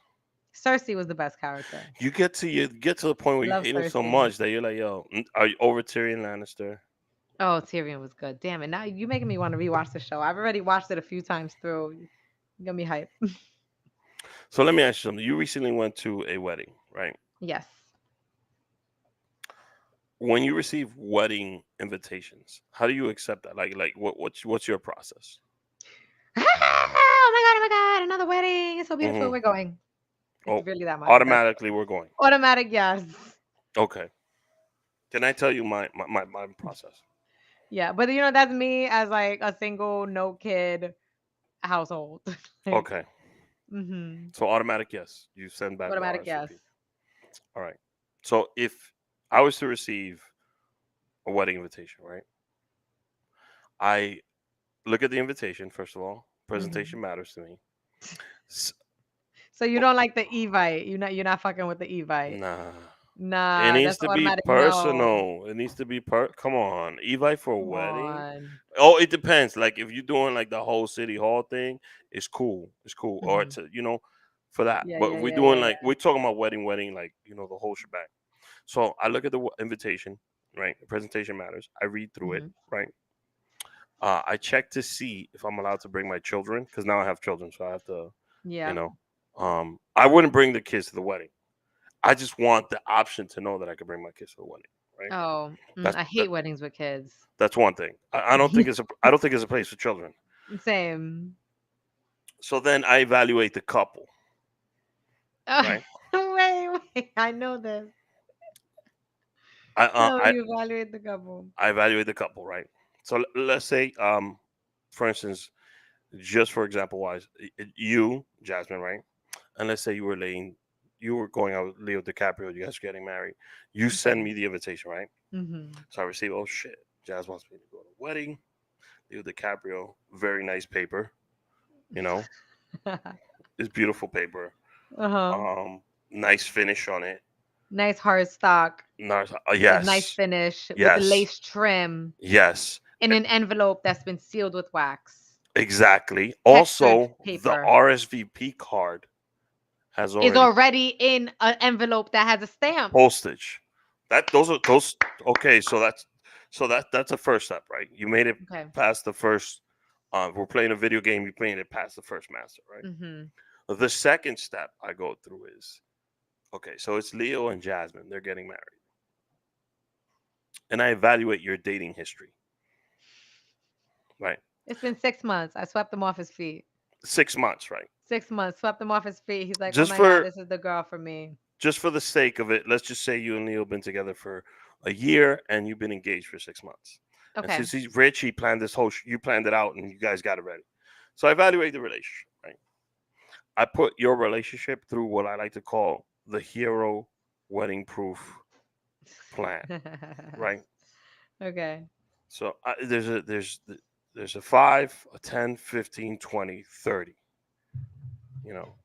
Cersei was the best character. You get to the point where you Love hate him so Cersei. much that you're like, yo, are you over Tyrion Lannister? Oh, Tyrion was good. Damn it. Now you making me want to rewatch the show. I've already watched it a few times through. You got me hype. So let me ask you something. You recently went to a wedding, right? Yes. When you receive wedding invitations, how do you accept that? What's your process? Oh my god, oh my god, another wedding. It's so beautiful. Mm-hmm. We're going. Oh, It's really that much. automatically we're going. Automatic, yes. Okay. Can I tell you my process? Yeah, but you know, that's me as like a single, no kid household. Okay. Mm-hmm. So automatic, yes. You send back the Automatic, RSVP. yes. All right. So if I was to receive a wedding invitation, right? I look at the invitation first of all. Presentation matters to me. So you don't like the Evite? You're not fucking with the Evite? Nah. It Nah, needs that's to be automatic. No. personal. It needs to be Come on, Evite for a Come wedding. on. Oh, it depends. Like if you're doing like the whole city hall thing, it's cool. It's cool. Or Mhm. it's for that. Yeah, But yeah, if we're yeah, doing yeah, like we're talking about wedding, like the whole shebang. So I look at the invitation, right? The presentation matters. I read through it, Mhm. right? I check to see if I'm allowed to bring my children because now I have children, so I have to, you Yeah. know. I wouldn't bring the kids to the wedding. I just want the option to know that I could bring my kids to the wedding, right? Oh, That's I that, hate weddings with kids. that's one thing. I don't think it's a place for children. Same. So then I evaluate the couple, Oh, right? wait. I know this. I Tell me you evaluate the couple. I evaluate the couple, right? So let's say, for instance, just for example wise, you, Jasmine, right? And let's say you were going out with Leo DiCaprio, you guys are getting married. You send me the invitation, right? Mm-hmm. So I receive, oh shit, Jazz wants me to go to a wedding. Leo DiCaprio, very nice paper, you know, it's beautiful paper. Uh-huh. Nice finish on it. Nice hard stock Nice, with nice yes, finish with the yes, lace trim yes, in an envelope that's been sealed with wax. exactly. Textured Also, the paper RSVP card has is already already in an envelope that has a stamp. postage. Those. Okay, that's a first step, right? You made it Okay. past the first. We're playing a video game. You playing it past the first master, right? Mm-hmm. The second step I go through is okay. So it's Leo and Jasmine. They're getting married, and I evaluate your dating history, right? It's been 6 months. I swept him off his feet. 6 months, right? 6 months, swept him off his feet. He's like, oh Just my God, for this is the girl for me. just for the sake of it, let's just say you and Leo been together for a year and you've been engaged for 6 months. And Okay. since he's rich, he planned this whole. You planned it out, and you guys got it ready. So I evaluate the relationship. Right. I put your relationship through what I like to call the hero wedding proof plan. Right. Okay. So there's a 5, a 10, 15, 20, 30.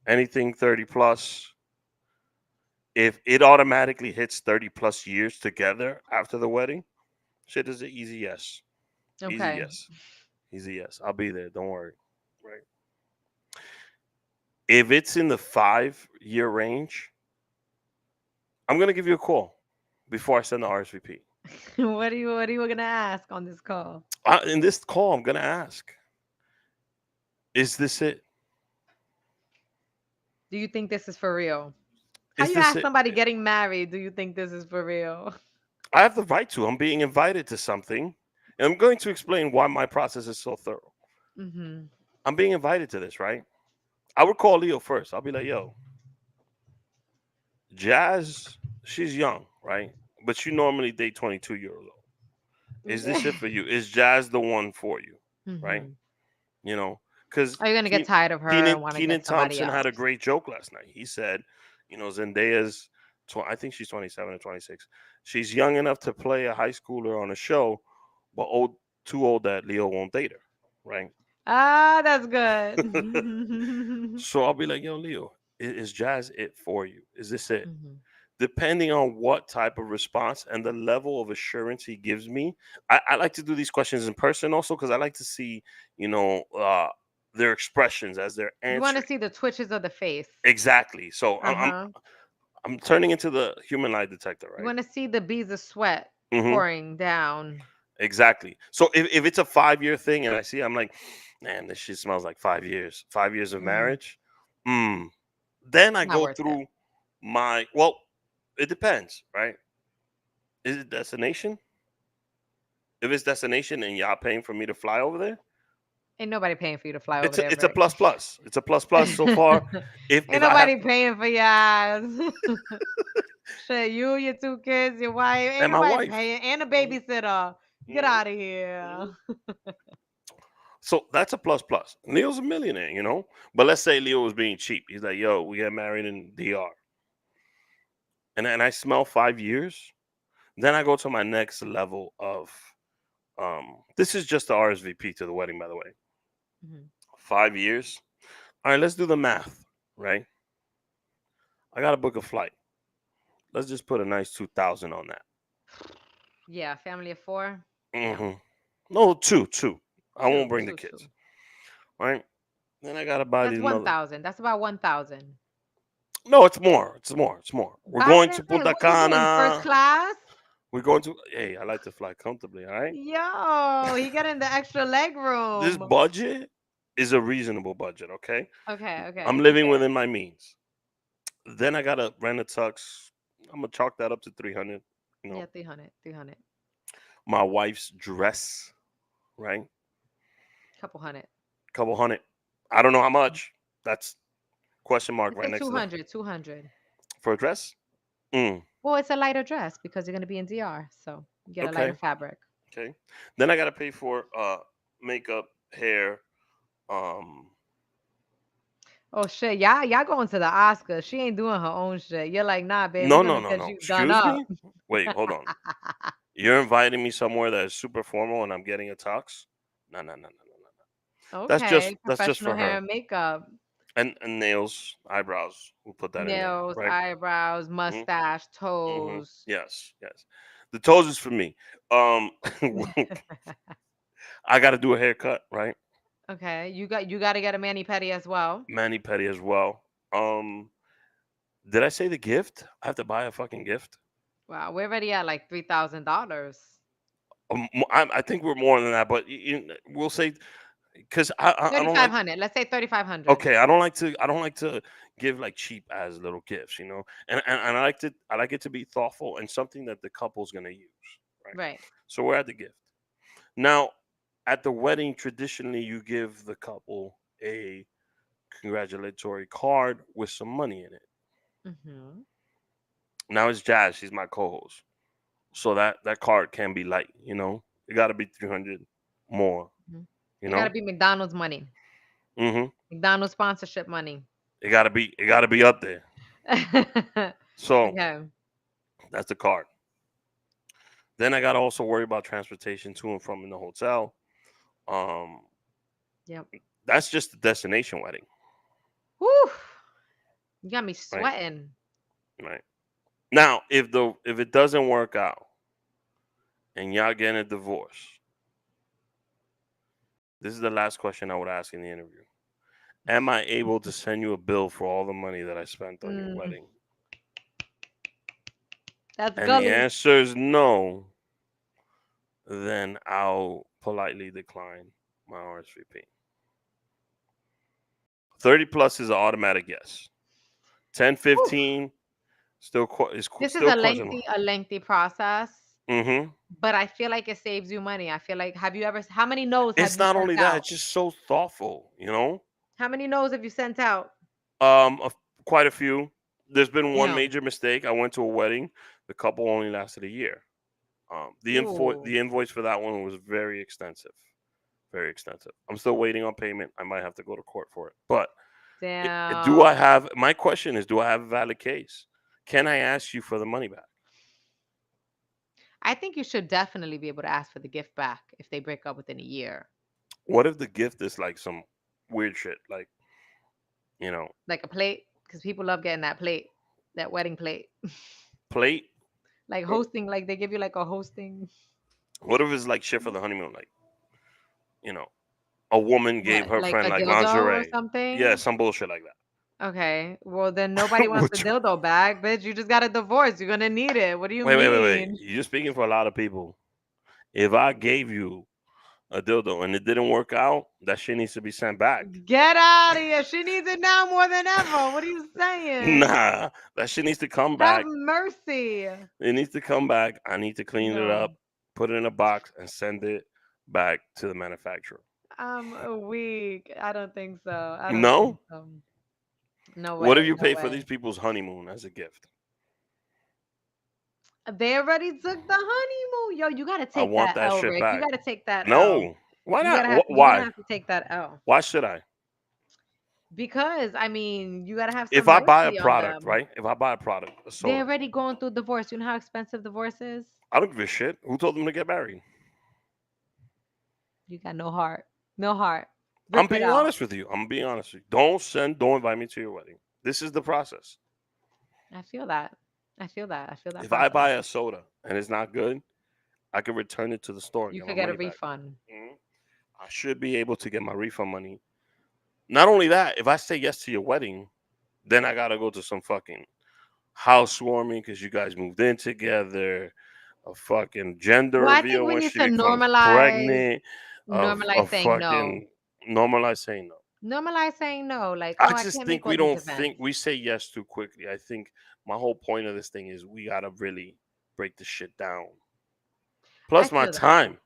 Anything 30 plus. If it automatically hits 30 plus years together after the wedding, shit is an easy yes. Easy Okay. yes. Easy yes. I'll be there. Don't worry. Right. If it's in the 5-year range, I'm gonna give you a call before I send the RSVP. What are you gonna ask on this call? In this call, I'm gonna ask, is this it? Do you think this is for real? How Is you this ask it? somebody getting married, do you think this is for real? I have the right to. I'm being invited to something, and I'm going to explain why my process is so thorough. Mm-hmm. I'm being invited to this, right? I would call Leo first. I'll be like, yo, Jazz, she's young, right? But she normally date 22-year-olds old. Is this it for you? Is Jazz the one for you, right? Mm-hmm. Because Are you gonna get tired of her Keenan, and want to Keenan get somebody Thompson had else? a great joke last night. He said, Zendaya's, I think she's 27 or 26. She's young enough to play a high schooler on a show, but too old that Leo won't date her, right? Ah, that's good. So I'll be like, yo, Leo, is jazz it for you? Is this it? Mhm. Depending on what type of response and the level of assurance he gives me, I like to do these questions in person also because I like to see, you know, their expressions as they're You want to answering. see the twitches of the face. Exactly. So Uh-huh. I'm turning into the human lie detector, You right? want to see the beads of sweat Hmm. pouring down. Exactly. So if it's a 5 year thing and I see, I'm like, man, this shit smells like 5 years. 5 years of Mm, marriage. Mm. Then I not go worth it. through my, well, it depends, right? Is it destination? If it's destination and y'all paying for me to fly over there, Ain't nobody paying for you to fly over it's there, a Rick. plus plus. It's a plus plus so far. Ain't If I have nobody paying for your ass. Shit, you, your two kids, your wife. Ain't and my nobody wife, paying. And a mhm, babysitter. Get mhm, out of here. mhm. So that's a plus plus. Leo's a millionaire, you know. But let's say Leo was being cheap. He's like, yo, we get married in DR, and I smell 5 years. Then I go to my next level of this is just the RSVP to the wedding, by the way. Mhm. 5 years. All right, let's do the math, right? I gotta book a flight. Let's just put a nice 2,000 on that. Yeah, family of four. Yeah, Hmm. No, two. I won't two, bring the two, kids, two. right? Then I gotta buy That's these mother. 1,000. That's about 1,000. No, it's more. It's more. It's more. We're going Padre, to Punta what you doing? First Cana. class? We're going to. Hey, I like to fly comfortably. All right. Yo, he getting the extra leg This room. budget is a reasonable budget. Okay, Okay, I'm okay. living within my means. Then I gotta rent a tux. I'm gonna chalk that up to 300. You know, Yeah, 300, 300. my wife's dress, right? Couple hundred. Couple hundred. I don't know how much. That's question mark Let's right say next to the 200, 200. for a dress. Mm, Well, it's a lighter dress because you're going to be in DR. So you get a lighter okay. fabric. Okay. Then I gotta pay for makeup, hair. Oh, shit. Y'all going to the Oscars. She ain't doing her own shit. You're like, nah, babe, we're No, going no, to no, get no. you done Excuse up. me. Wait, hold on. You're inviting me somewhere that is super formal and I'm getting a tux? No, no, no, no, no, no. Okay. That's just Professional for hair her. and makeup. And nails, eyebrows. We'll put that in there, Nails, right? eyebrows, Hmm. mustache, Hmm. toes. Yes, yes. The toes is for me. Um, I got to do a haircut, right? Okay. You got to get a mani pedi as well. Mani pedi as well. Um, did I say the gift? I have to buy a fucking gift. Wow, we're already at like $3,000. I think we're more than that, but we'll say because I don't like. 3,500. Let's say 3,500. Okay, I don't like to give like cheap as little gifts, you know, and I like it to be thoughtful and something that the couple's gonna use, right? Right. So we're at the gift now. At the wedding, traditionally, you give the couple a congratulatory card with some money in it. Mm-hmm. Now it's Jazz; she's my co-host, so that card can be light, you know. It got to be 300 more, Hmm. you It got to know. be McDonald's money. Hmm. McDonald's sponsorship money. It got to be up there. So Okay. that's the card. Then I got to also worry about transportation to and from in the hotel. Um, Yep. that's just the destination wedding, Whew. You got me right? sweating. Right. Now, if it doesn't work out and y'all getting a divorce, this is the last question I would ask in the interview. Am I able to send you a bill for all the money that I spent on your Mm, wedding? that's And the gully. answer is no. Then I'll politely decline my RSVP. 30 plus is an automatic yes. 10, Whew. 15 still This is still questionable. a lengthy process, Hmm. but I feel like it saves you money. I feel like have you ever how many no's have It's you not sent only that; out? it's just so thoughtful. You know, How many no's have you sent out? of quite a few. There's been one Damn. major mistake. I went to a wedding. The couple only lasted a year. Ooh. The invoice for that one was very extensive. Very extensive. I'm still waiting on payment. I might have to go to court for it. But do I Damn. have? My question is, do I have a valid case? Can I ask you for the money back? I think you should definitely be able to ask for the gift back if they break up within a year. What if the gift is like some weird shit, like you know, Like a plate, because people love getting that plate, that wedding plate. plate? Like Oh, hosting, like they give you like a hosting. what if it's like shit for the honeymoon, like you know, a woman gave What, her like friend a like dildo or lingerie? Yeah, something? some bullshit like Okay. Well, then nobody that. wants the Which, dildo back, bitch. You just got a divorce. You're gonna need it. What do you wait. mean? You're speaking for a lot of people. If I gave you a dildo and it didn't work out, that shit needs to be sent back. Get out of here. She needs it now more than ever. What are you saying? Nah, that shit needs to come Have back. mercy. It needs to come back. I need to clean it up, No. put it in a box, and send it back to the manufacturer. I'm a weak. I don't think so. I don't think No? so. No What if way. you No pay for these way. people's honeymoon as a gift? They already took the honeymoon. Yo, you gotta I take want that that L, shit Rick. You back. gotta take that L. No. Why You not? gotta have you're gonna Why? have to take that L. Why should I? Because I mean, you gotta have If some I buy a mercy on product, them. right? If I buy a product, a They're soda, already going through divorce. You know how expensive divorce is? I don't give a shit. Who told them to get married? You got no heart. No heart. I'm Rip it being out. honest with you. I'm being honest with you. Don't invite me to your wedding. This is the process. I feel that. I feel that. I feel that If I process. buy a soda and it's not good, I can return it to the store and You get my could get a money back. refund. Mhm. I should be able to get my refund money. Not only that, if I say yes to your wedding, then I gotta go to some fucking housewarming because you guys moved in together, a fucking gender Well, I think reveal we when need she to becomes normalize pregnant, normalize of saying no. fucking normalize saying no. Normalize saying no. Like, I oh, I just can't make think we all these don't events. think we say yes too quickly. I think my whole point of this thing is we gotta really break the shit down. I Plus my feel that. time.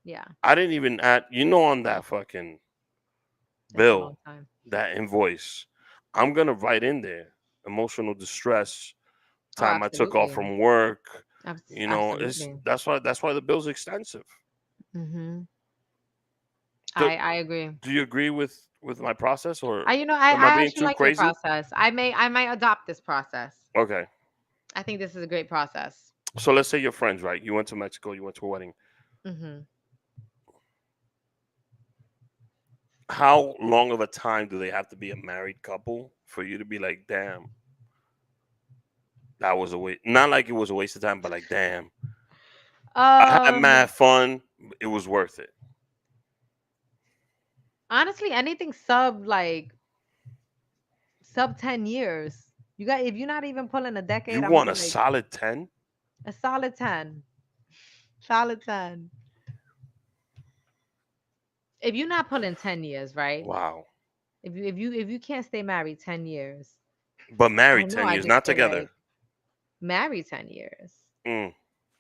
Yeah, I didn't even add, on that fucking that's a long bill, time. that invoice, I'm gonna write in there emotional distress, Oh, time I took off absolutely. from work. It's Absolutely. that's why the bill's extensive. Mhm. Do, I agree. do you agree with my process, or am I I being actually too like your crazy? process. I might adopt this process. Okay, I think this is a great process. so let's say you're friends, right? You went to Mexico, you went to a wedding. Mhm. How long of a time do they have to be a married couple for you to be like, damn, that was a waste? Not like it was a waste of time, but like, damn, I had Um, mad fun. It was worth it. Honestly, anything sub 10 years. You got if you're not even pulling a You decade, I'm gonna want be a like solid 10? a solid 10. Solid 10. If you're not pulling 10 years, right? Wow. If you can't stay married 10 years, But I married don't know, 10 I years, just not feel together. like married 10 years. Mm,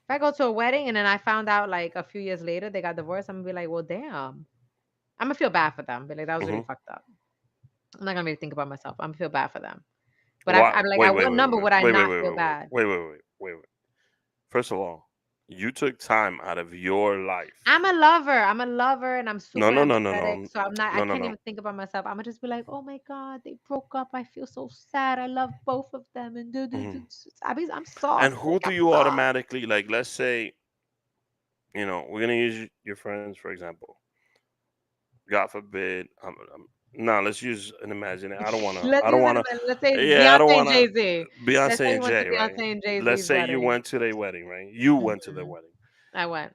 If I go to a wedding and then I found out like a few years later they got divorced, I'm gonna be like, well, damn. I'm gonna feel bad for them. But like that was really hmm fucked up. I'm not gonna really think about myself. I'm gonna feel bad for them. But Why? I'm like, Wait, at wait, what wait, number wait, would I wait, wait, not wait, feel wait, bad? wait, wait, wait, wait, wait. First of all, you took time out of your life. I'm a lover. I'm a lover and I'm No, super no, no, no, empathetic. no, So I no, no, can't no. even think about myself. I'm gonna just be like, oh my God, they broke up. I feel so sad. I love both of them. And hmm I'm And soft. who Like do I'm you soft. automatically like? Let's say, we're gonna use your friends for example. God forbid. No, let's use an imaginary. I don't wanna. Let's I don't use wanna. it. Let's say Yeah, I Beyonce don't and wanna. Jay Z. Let's say Beyonce you and went to Jay, right? Beyonce and Jay Let's Z's say you wedding. went to their wedding, right? You went to their Hmm. wedding, I went.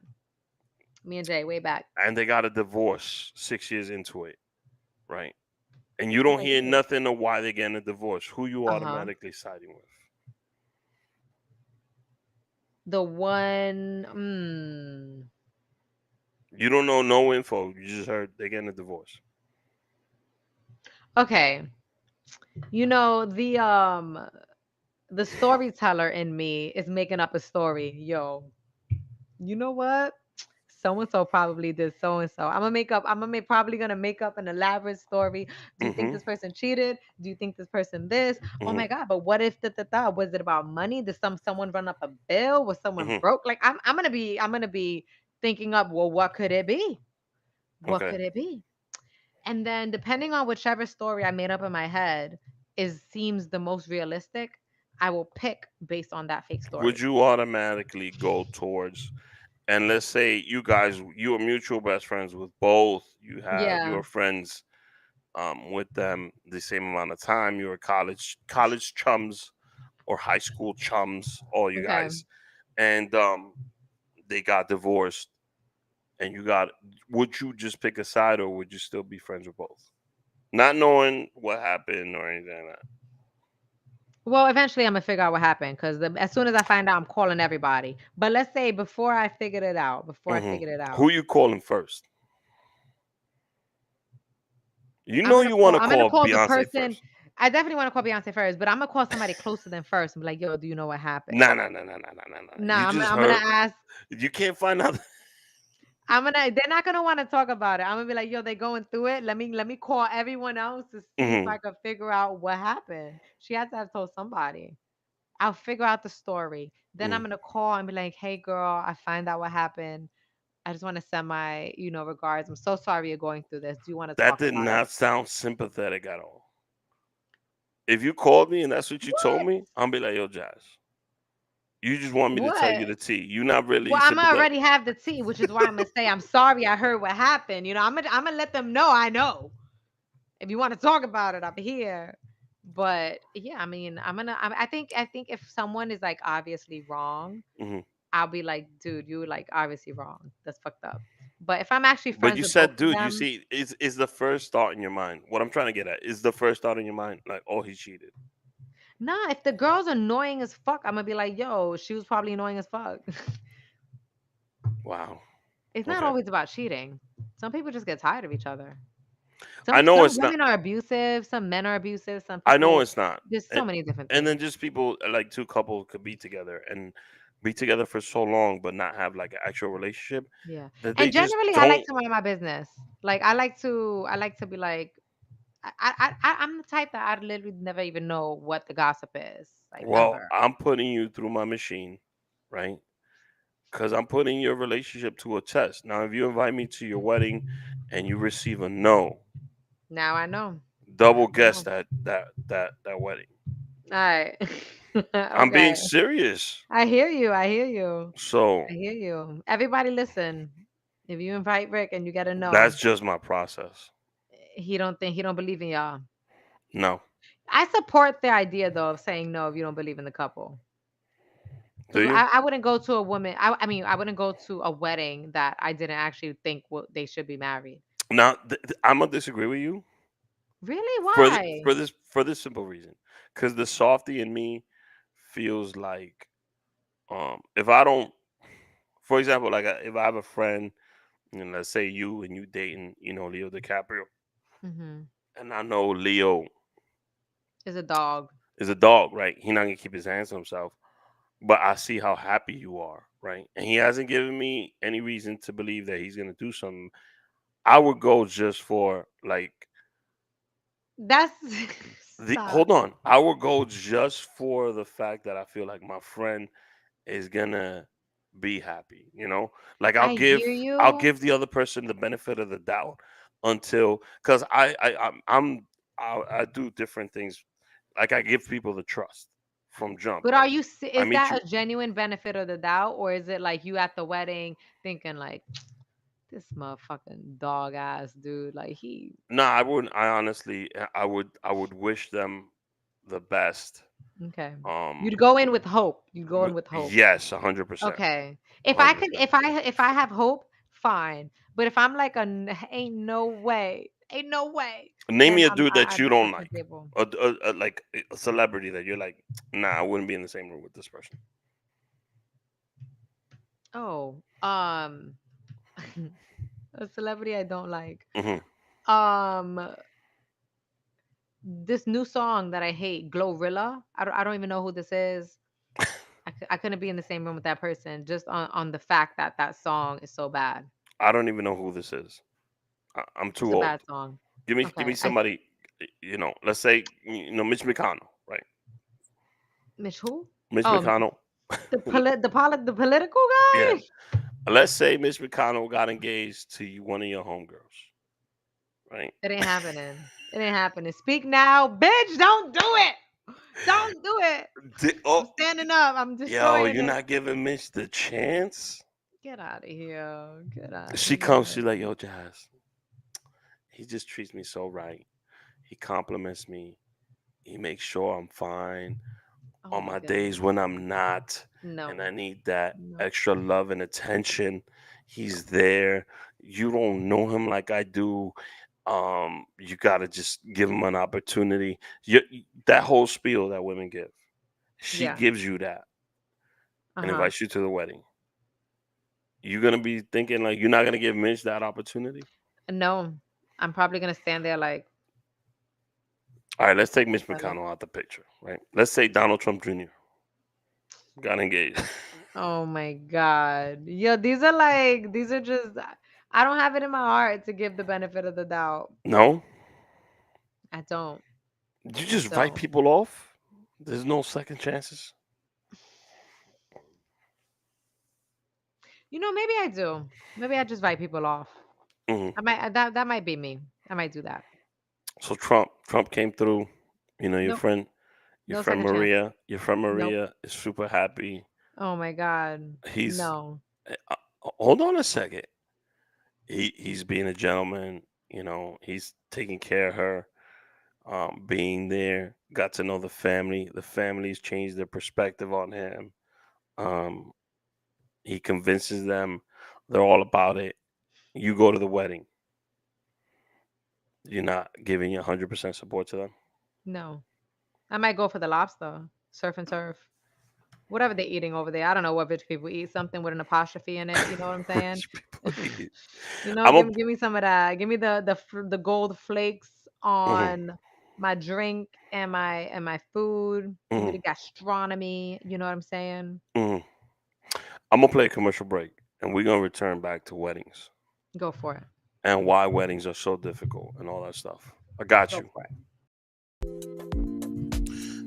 Me and Jay way back. and they got a divorce 6 years into it, right? And you What don't I hear did. nothing of why they're getting a divorce. Who you Uh huh. automatically siding with? The one. You don't know no info. You just heard they're getting a divorce. Okay. You know the storyteller in me is making up a story. Yo, you know what? So and so probably did so and so. Probably gonna make up an elaborate story. Do you think Mm-hmm. this person cheated? Do you think this person this? Oh Mm-hmm. my god! But what if was it about money? Did someone run up a bill? Was someone Mm-hmm. broke? Like I'm gonna be thinking up. Well, what could it be? What Okay. could it be? And then depending on whichever story I made up in my head is seems the most realistic, I will pick based on that fake Would story. you automatically go towards and let's say you are mutual best friends with both. You Yeah. are friends with them the same amount of time. You're college chums or high school chums, all you Okay. guys, and they got divorced, and would you just pick a side, or would you still be friends with both, not knowing what happened or anything like that? Well, eventually I'm gonna figure out what happened because as soon as I find out, I'm calling everybody. But let's say before I figured it Who out, you calling first? You know you want to I'm gonna call call the Beyonce person. first. I definitely want to call Beyonce first, but I'm gonna call somebody closer than first and be like, "Yo, do you know what happened?" Nah, nah, nah, nah, nah, nah, nah, nah. You Nah, just I'm gonna heard. ask. You can't find out. They're not gonna want to talk about it. I'm gonna be like, "Yo, they going through it. Let me call everyone else to see if Hmm. I could figure out what happened." She had to have told somebody. I'll figure out the story. Then I'm Hmm. gonna call and be like, "Hey, girl, I find out what happened. I just want to send my, regards. I'm so sorry you're going through this. Do you want to That talk did about it?" not sound sympathetic at all. If you called me and that's what you told What? me, I'll be like, yo, Jazz, you just want me to tell you What? the tea. You're not really Well, I'm sympathetic. already have the tea, which is why I'm gonna say I'm sorry. I heard what happened. I'm gonna let them know I know. If you want to talk about it, I'm here. But yeah, I mean, I think if someone is like obviously wrong, Hmm. I'll be like, dude, you like obviously wrong. That's fucked up. But if I'm actually But friends you with both said, of dude, you them, see, is the first thought in your mind. What I'm trying to get at is the first thought in your mind, like, oh, he cheated. nah, if the girl's annoying as fuck, I'm gonna be like, yo, she was probably annoying as fuck. Wow. It's not Okay. always about cheating. Some people just get tired of each other. I Some know some it's not. women are abusive, some men are abusive, some I know people it's not. there's so And, many different and then things. just people like two couples could be together and be together for so long, but not have like an actual relationship Yeah. that they And just generally I like don't. to mind my business. Like I like to be like I'm the type that I literally never even know what the gossip is. Like Well, never. I'm putting you through my machine, right? Because I'm putting your relationship to a test. Now, if you invite me to your wedding and you receive a no, Now I know. Now double I guess know. that wedding. All right. I'm being Okay. serious. I hear you. I hear you. So I hear you. Everybody listen. If you invite Rick and you get a no, that's just my process. he don't believe in y'all. No. I support the idea though of saying no if you don't believe in the couple. Do Because you? I wouldn't go to a woman. I mean, I wouldn't go to a wedding that I didn't actually think they should be married. Now, I'm gonna disagree with you Really? Why? for this simple reason. Because the softy in me feels like if I don't, for example, like if I have a friend, and let's say you dating, Leo DiCaprio, Hmm. and I know Leo Is a dog. is a dog, right? He not gonna keep his hands to himself. But I see how happy you are, right? And he hasn't given me any reason to believe that he's gonna do something. I would go just for like That's the stop. hold on. I would go just for the fact that I feel like my friend is gonna be happy, Like I hear I'll you. give the other person the benefit of the doubt until because I do different things. Like I give people the trust from jump, But right? I is meet that you. a genuine benefit of the doubt, or is it like you at the wedding thinking like this motherfucking dog ass dude, like he No, I wouldn't. I honestly, I would wish them the best. okay. Um, You'd go in with hope. You'd go in with hope. yes, 100%, Okay. If I could, 100%. if I have hope, fine. But if I'm like ain't no way, Name then me a dude I that you that's don't off the like, table. like a celebrity that you're like, nah, I wouldn't be in the same room with this person. Oh, a celebrity I don't like. Hmm. Um, this new song that I hate, Glorilla. I don't even know who this is. I couldn't be in the same room with that person just on the fact that that song is so bad. I don't even know who this is. I'm It's too a old. bad song. Give me Okay, somebody. Let's say Mitch McConnell, right? Mitch who? Mitch Oh, McConnell. the political Yeah. guy. Let's say Mitch McConnell got engaged to one of your homegirls, right? It ain't happening. It ain't happening. Speak now, bitch. Don't do it. Don't do it. Oh, I'm standing up. I'm yo, destroying you're it. not giving Mitch the chance? Get out of here. Get out of She comes, here. she's like, yo, Jazz, he just treats me so right. He compliments me. He makes sure I'm fine Oh on my my goodness. days when I'm not, and No. I need that No. extra love and attention. He's there. You don't know him like I do. You gotta just give him an opportunity. That whole spiel that women give, she Yeah. gives you that and Uh-huh. invites you to the wedding. You're gonna be thinking like you're not gonna give Mitch that opportunity. No. I'm probably gonna stand there like, All right, let's take Mitch hello. McConnell out the picture. Right? Let's say Donald Trump Jr. got engaged. Oh my God. Yo, these are just, I don't have it in my heart to give the benefit of the doubt. No, I don't. you I just write don't. people off. There's no second chances. Maybe I do. Maybe I just write people off. Mhm. That might be me. I might do that. So Trump came through. Your Nope. friend, No second chance. Your friend Nope. Maria is super happy. Oh my God. He's No. hold on a second. He's being a gentleman. He's taking care of her. Being there, got to know the family. The family's changed their perspective on him. Um, he convinces them they're all about it. You go to the wedding. You're not giving your 100% support to them. No. I might go for the lobster, surf and turf, whatever they're eating over there. I don't know what rich people eat. Something with an apostrophe in it. You know what I'm saying? Rich people eat. I'm Give a. me some of that. Give me the gold flakes Mhm, on my drink and my food. Give me mhm, the gastronomy. You know what I'm saying? mhm. I'm gonna play a commercial break, and we're gonna return back to weddings Go for it. and why weddings are so difficult and all that stuff. I got Go you. for it.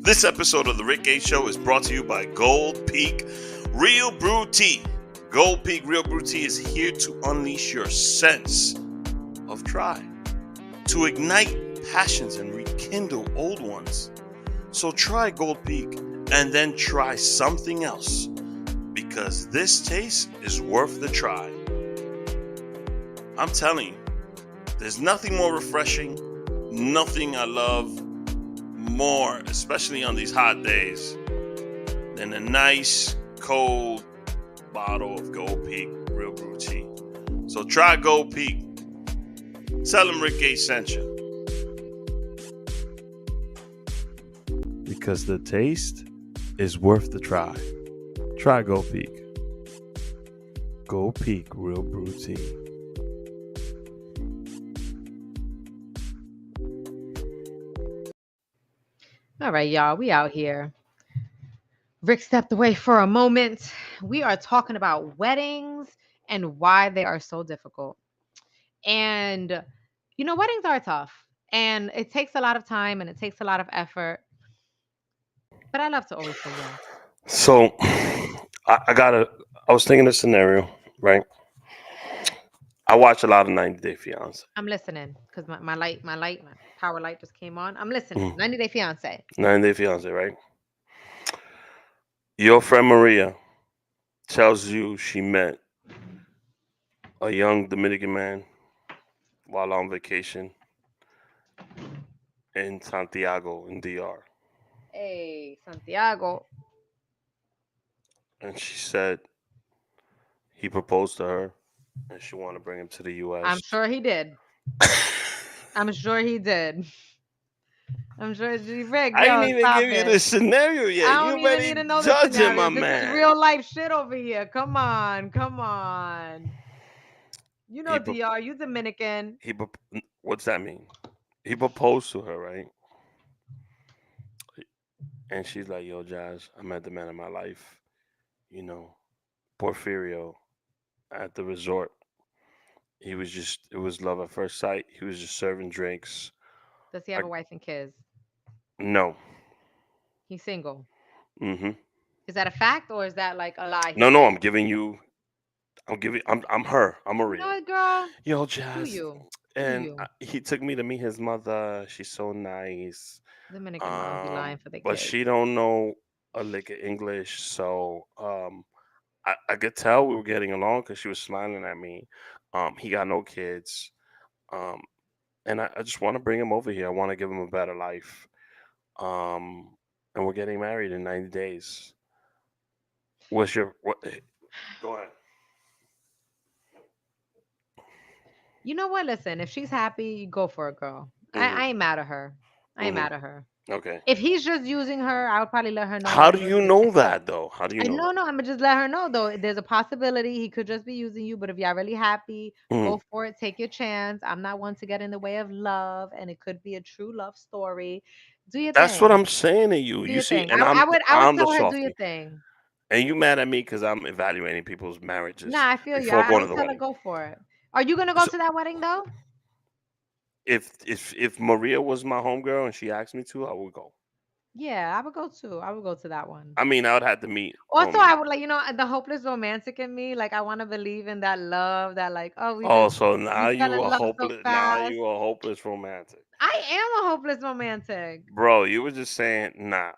This episode of The Rick H Show is brought to you by Gold Peak Real Brew Tea. Gold Peak Real Brew Tea is here to unleash your sense of try, to ignite passions and rekindle old ones. So try Gold Peak and then try something else, because this taste is worth the try. I'm telling you, there's nothing more refreshing, nothing I love more, especially on these hot days, than a nice cold bottle of Gold Peak Real Brew Tea. So try Gold Peak. Tell them Rick H sent you. Because the taste is worth the try. Try Gold Peak. Gold Peak Real Brew Tea. All right, y'all. We out here. Rick stepped away for a moment. We are talking about weddings and why they are so difficult. And weddings are tough, and it takes a lot of time and it takes a lot of effort. But I love to always say yes. So I was thinking a scenario, right? I watch a lot of 90 Day Fiance. I'm listening because my power light just came on. I'm listening. 90 Day Fiance. 90 Day Fiance, right? Your friend Maria tells you she met a young Dominican man while on vacation in Santiago in DR. Hey, Santiago. And she said he proposed to her and she wanted to bring him to the I'm US. sure he did. I'm sure he did. I'm sure. Rick, I didn't yo, even stop give you it. the scenario I yet. You don't even already need to know the judging my scenario. This is man. real life shit over here. Come on, come on. He pro- DR, you Dominican. what's that mean? He proposed to her, right? And she's like, "Yo, Jazz, I met the man of my life. You know, Porfirio at the resort. It was love at first sight. He was just serving drinks. Does he I have a wife and kids? no, He's single. mm-hmm. Is that a fact or is that like a lie he No. said? I'm giving you. I'm her. I'm You know Maria. what, girl? Yo, Do Jazz, you? Do and you? he took me to meet his mother. She's so nice. Dominican moms be lying for their But kids. she don't know a lick of English, so I could tell we were getting along because she was smiling at me. He got no kids. Um, and I just want to bring him over here. I want to give him a better life. Um, and we're getting married in 90 days. What's your what? Go ahead. You know what? Listen, if she's happy, go for it, girl. I Hmm. ain't mad at her. I ain't Hmm. mad at her. Okay. If he's just using her, I would probably let her know How like, do look, you know that though? How do you I know no, no, I'm gonna just let her know though. There's a possibility he could just be using you, but if y'all really happy, that? go for it. Take your chance. I'm not one to get in the way of love, and it could be a true love story. Do your That's what thing. I'm saying to you. Do You your see, thing. and I would I'm the tell her do your softie, thing. and you mad at me because I'm evaluating people's marriages Nah, I feel you. before I going to would the tell her wedding. go for it. Are you gonna go So to that wedding though? if Maria was my homegirl and she asked me to, I would go. Yeah, I would go too. I would go to that one. I mean, I would have to meet Also, homie. I would like, the hopeless romantic in me. Like, I want to believe in that love, that like, oh, Oh, so now we fell in love so fast. you a hopeless romantic, I am a hopeless romantic. bro. You were just saying, nah.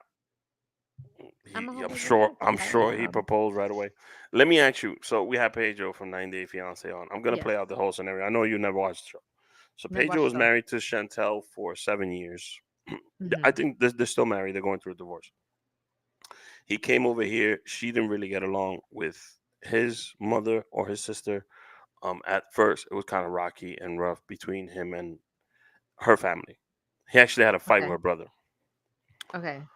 I'm a I'm hopeless sure. romantic. I'm I sure he am. proposed right away. Let me ask you. So we have Pedro from 90 Day Fiance on. I'm gonna Yes. play out the whole scenario. I know you never watched the show. So Never Pedro watched was show. married to Chantel for 7 years. I Hmm. think they're still married. They're going through a divorce. He came over here. She didn't really get along with his mother or his sister. At first, it was kind of rocky and rough between him and her family. He actually had a fight with Okay. her brother. Okay.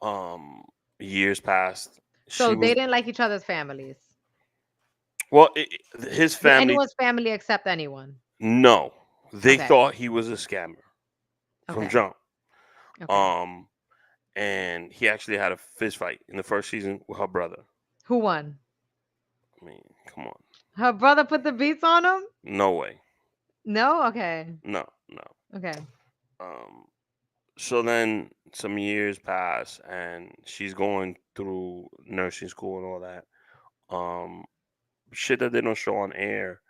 Um, Years passed. So She they was didn't like each other's families. well. His family, Anyone's family except anyone. no, they Okay. thought he was a scammer from Okay. jump. Okay. Um, and he actually had a fist fight in the first season with her brother. Who won? I mean, come on, Her brother put the beats on him? no way, No? Okay. no, no. Okay. Um, so then some years pass, and she's going through nursing school and all that. Um, Shit that they don't show on air.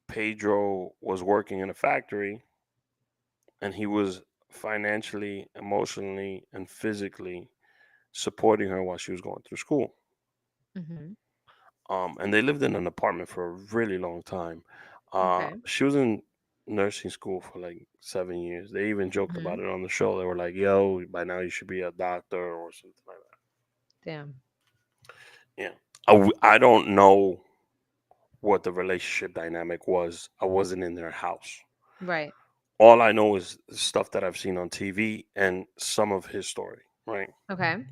Pedro was working in a factory, and he was financially, emotionally, and physically supporting her while she was going through school. Hmm. And they lived in an apartment for a really long time. Okay. She was in nursing school for like 7 years. They even joked about Hmm. it on the show. They were like, "Yo, by now you should be a doctor or something like Damn. that." Yeah, I don't know what the relationship dynamic was. I wasn't in their house. Right. All I know is stuff that I've seen on TV and some of his story. Right. Okay.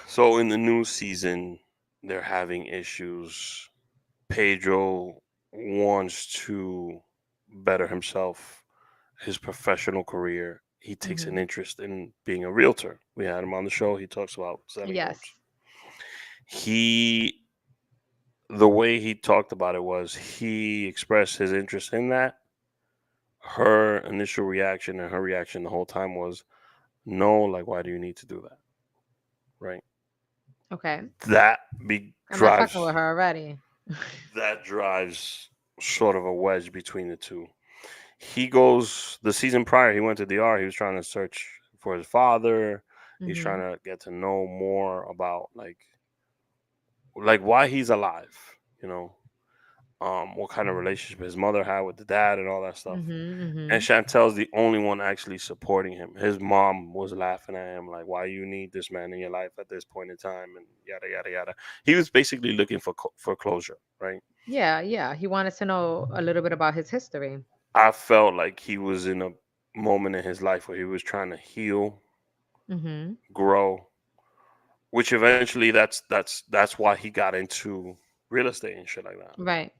So in the new season, they're having issues. Pedro wants to better himself, his professional career. He takes an Hmm. interest in being a realtor. We had him on the show. He talks about selling Yes. homes. He, the way he talked about it was he expressed his interest in that. Her initial reaction and her reaction the whole time was, no, like, why do you need to do that? Right. Okay. That I'm not fucking with her already. drives sort of a wedge between the two. He goes the season prior. He went to DR. He was trying to search for his father. He's trying Hmm. to get to know more about like why he's alive. You know, what kind of relationship his mother had with the dad and all that stuff. Hmm. And Hmm. Chantel's the only one actually supporting him. His mom was laughing at him like, "Why you need this man in your life at this point in time?" And yada yada yada. He was basically looking for closure, right? Yeah, yeah. He wanted to know a little bit about his history. I felt like he was in a moment in his life where he was trying to heal, Hmm. grow, which eventually that's why he got into real estate and shit like that. Right.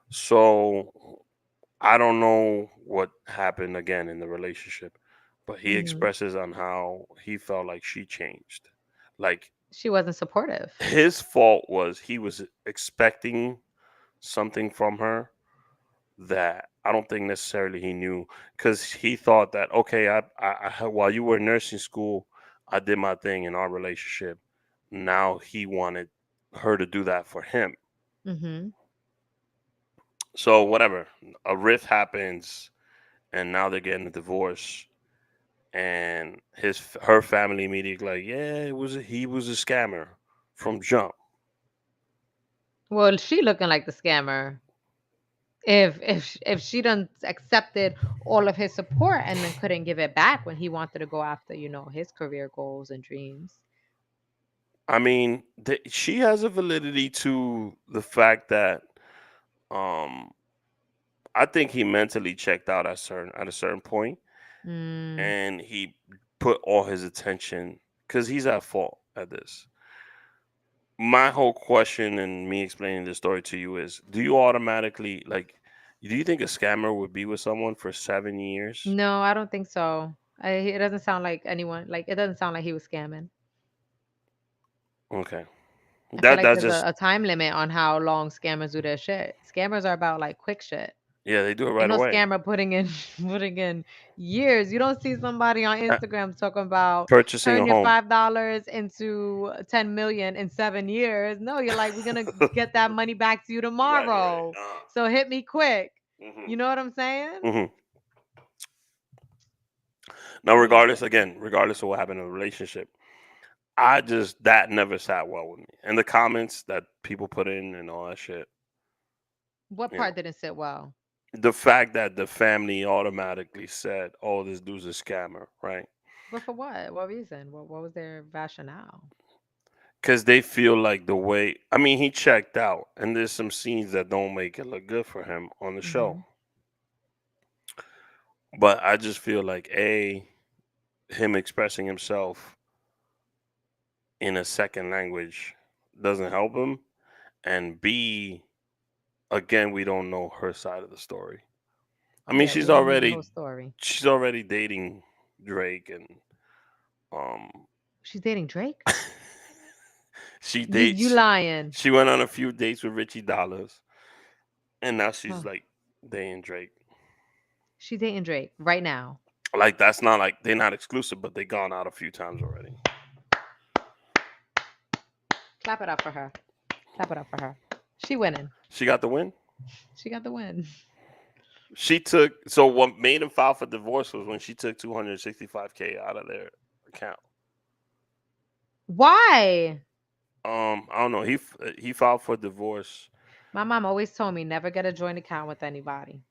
So I don't know what happened again in the relationship, but he Hmm. expresses on how he felt like she changed. Like She wasn't supportive. his fault was he was expecting something from her that I don't think necessarily he knew because he thought that okay, while you were in nursing school, I did my thing in our relationship. Now he wanted her to do that for him. Hmm. So whatever, a rift happens, and now they're getting a divorce. And her family immediately like, yeah, he was a scammer from jump. Well, she looking like the scammer. If she done accepted all of his support and then couldn't give it back when he wanted to go after, his career goals and dreams. I mean, she has a validity to the fact that um I think he mentally checked out at a certain point, Mm, and he put all his attention because he's at fault at this. My whole question and me explaining this story to you is: do you automatically like? Do you think a scammer would be with someone for 7 years? no, I don't think so. It doesn't sound like anyone. Like it doesn't sound like he was scamming. Okay, I feel like that's there's just a time limit on how long scammers do their shit. Scammers are about like quick shit. yeah, they do it Ain't right no away. scammer putting in putting in years. You don't see somebody on Uh, Instagram talking about Purchasing a turn your home. $5 into 10 million in 7 years. No, you're like, we're gonna get that money back to you Right, right. tomorrow. So hit me quick. Hmm. You know what I'm saying? Hmm. Now, Yeah. regardless of what happened in the relationship, I just that never sat well with me. And the comments that people put in and all that shit, What you know, part didn't sit well? the fact that the family automatically said, "Oh, this dude's a scammer," right? But for what? What reason? What was their rationale? Because they feel like the way, I mean, he checked out, and there's some scenes that don't make it look good for him on the show. Hmm. But I just feel like him expressing himself in a second language doesn't help him, and B, again, we don't know her side of the story. I mean, Yeah, we don't know the whole story. she's already dating Drake, and um, She's dating Drake? she You dates. lying. She went on a few dates with Richie Dollars, and now she's Huh. like dating Drake. She's dating Drake right now. Like that's not like they're not exclusive, but they gone out a few times already. Clap it up for her. Clap it up for her. She winning. She got the win. She got the win. She took so what made him file for divorce was when she took 265K out of their account. Why? I don't know. He filed for divorce. My mom always told me never get a joint account with anybody.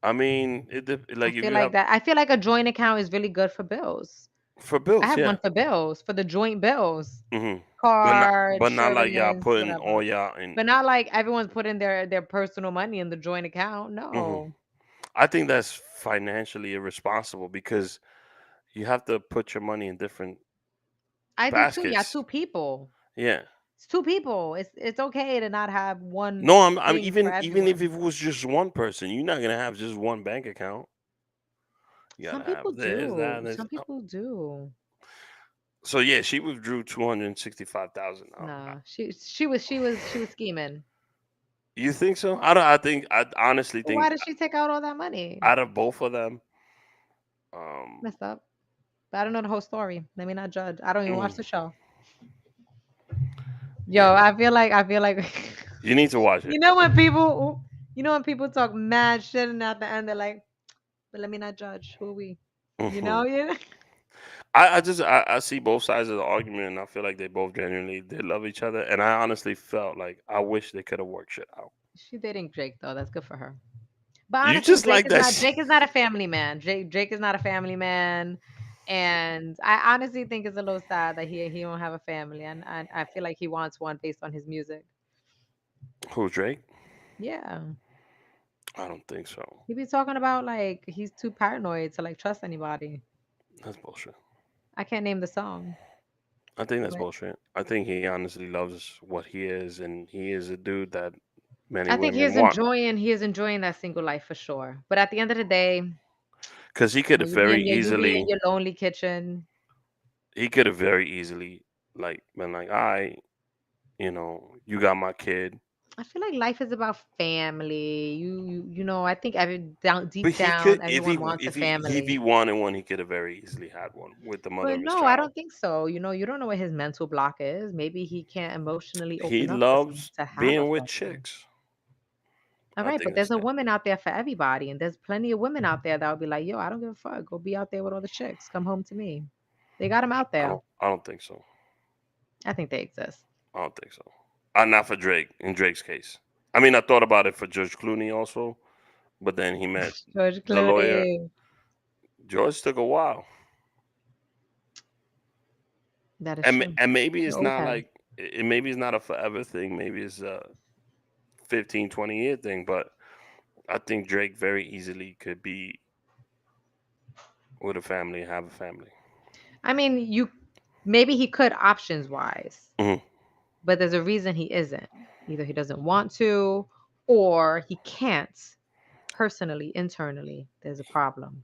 I mean, I like if feel you like have that. I feel like a joint account is really good for bills. for I bills, have yeah. one for bills, for the joint bills. Hmm. Car, But not like y'all insurance, putting all whatever. y'all in. But not like everyone's putting their personal money in the joint account. Hmm. No. I think that's financially irresponsible because you have to put your money in different I do too. Yeah, baskets. two people. Yeah. It's two people. It's okay to not have one No, I'm thing for even if everyone. it was just one person, you're not gonna have just one bank account. You Some gotta people have this, that, do. and this. Some people do. So yeah, she withdrew 265,000. Nah, she was scheming. You think so? I don't. I honestly But why think did she take out all that money? out of both of them, um, Messed up. But I don't know the whole story. Let me not judge. I don't even watch mm, the show. Yo, yeah, I feel like you need to watch it. when people talk mad shit and at the end they're like, but let me not judge. Who are we? You Hmm. know, yeah. I see both sides of the argument, and I feel like they both genuinely did love each other, and I honestly felt like I wish they could have worked shit out. She's dating Drake though. That's good for her. But You honestly, just Drake like is that not shit. Drake is not a family man. Drake is not a family man. And I honestly think it's a little sad that he don't have a family, and I feel like he wants one based on his music. Who's Drake? Yeah, I don't think so. he be talking about like he's too paranoid to like trust anybody. That's bullshit. I can't name the song, I think that's but bullshit. I think he honestly loves what he is, and he is a dude that many I think women want. he is enjoying that single life for sure. But at the end of the day, Because he could have very you be in easily, your lonely kitchen. like been like, I, you got my kid. I feel like life is about family. I think But deep he down could, if everyone he wants a if family. he wanted one, he could have very easily had one with the mother But of his no, I child. don't think so. You don't know what his mental block is. Maybe he can't emotionally He open up loves to have a being with family. chicks. All I right, think but that's there's a it. woman out there for everybody, and there's plenty of women out there that would be like, "Yo, I don't give a fuck. Go be out there with all the chicks. Come home to me." They got him out there. I don't think so. I think they exist. I don't think so. Not for Drake. In Drake's case, I mean, I thought about it for George Clooney also, but then he met George the lawyer. Clooney. George took a while, That is and true. and maybe The it's old not head. like maybe it's not a forever thing. Maybe it's a 15, 20-year thing. But I think Drake very easily could be with a family, have a family. I mean, you maybe he could options wise, Mhm. but there's a reason he isn't. Either he doesn't want to, or he can't personally, internally. There's a problem.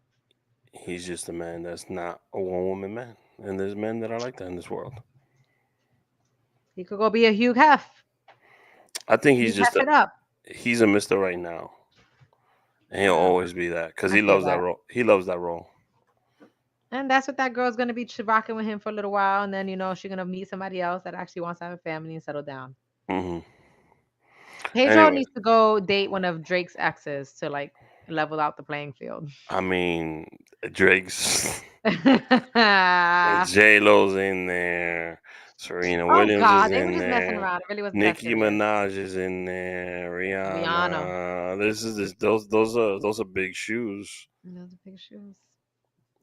He's just a man that's not a one woman man, and there's men that are like that in this world. He could go be a Hugh Hef. I think Hugh he's just Hef a it up. he's a Mister right now, and he'll Yeah, always be that because I he feel loves that that. role. He loves that role. And that's what that girl's gonna be rocking with him for a little while, and then she's gonna meet somebody else that actually wants to have a family and settle down. Hmm. Pedro Anyway, needs to go date one of Drake's exes to like level out the playing field. I mean, Drake's Oh J Lo's in there, Serena Williams is God, they were in just messing there, around. It really wasn't that Nicki serious. Minaj is in there, Rihanna. Rihanna. Those are big shoes, Those are big shoes.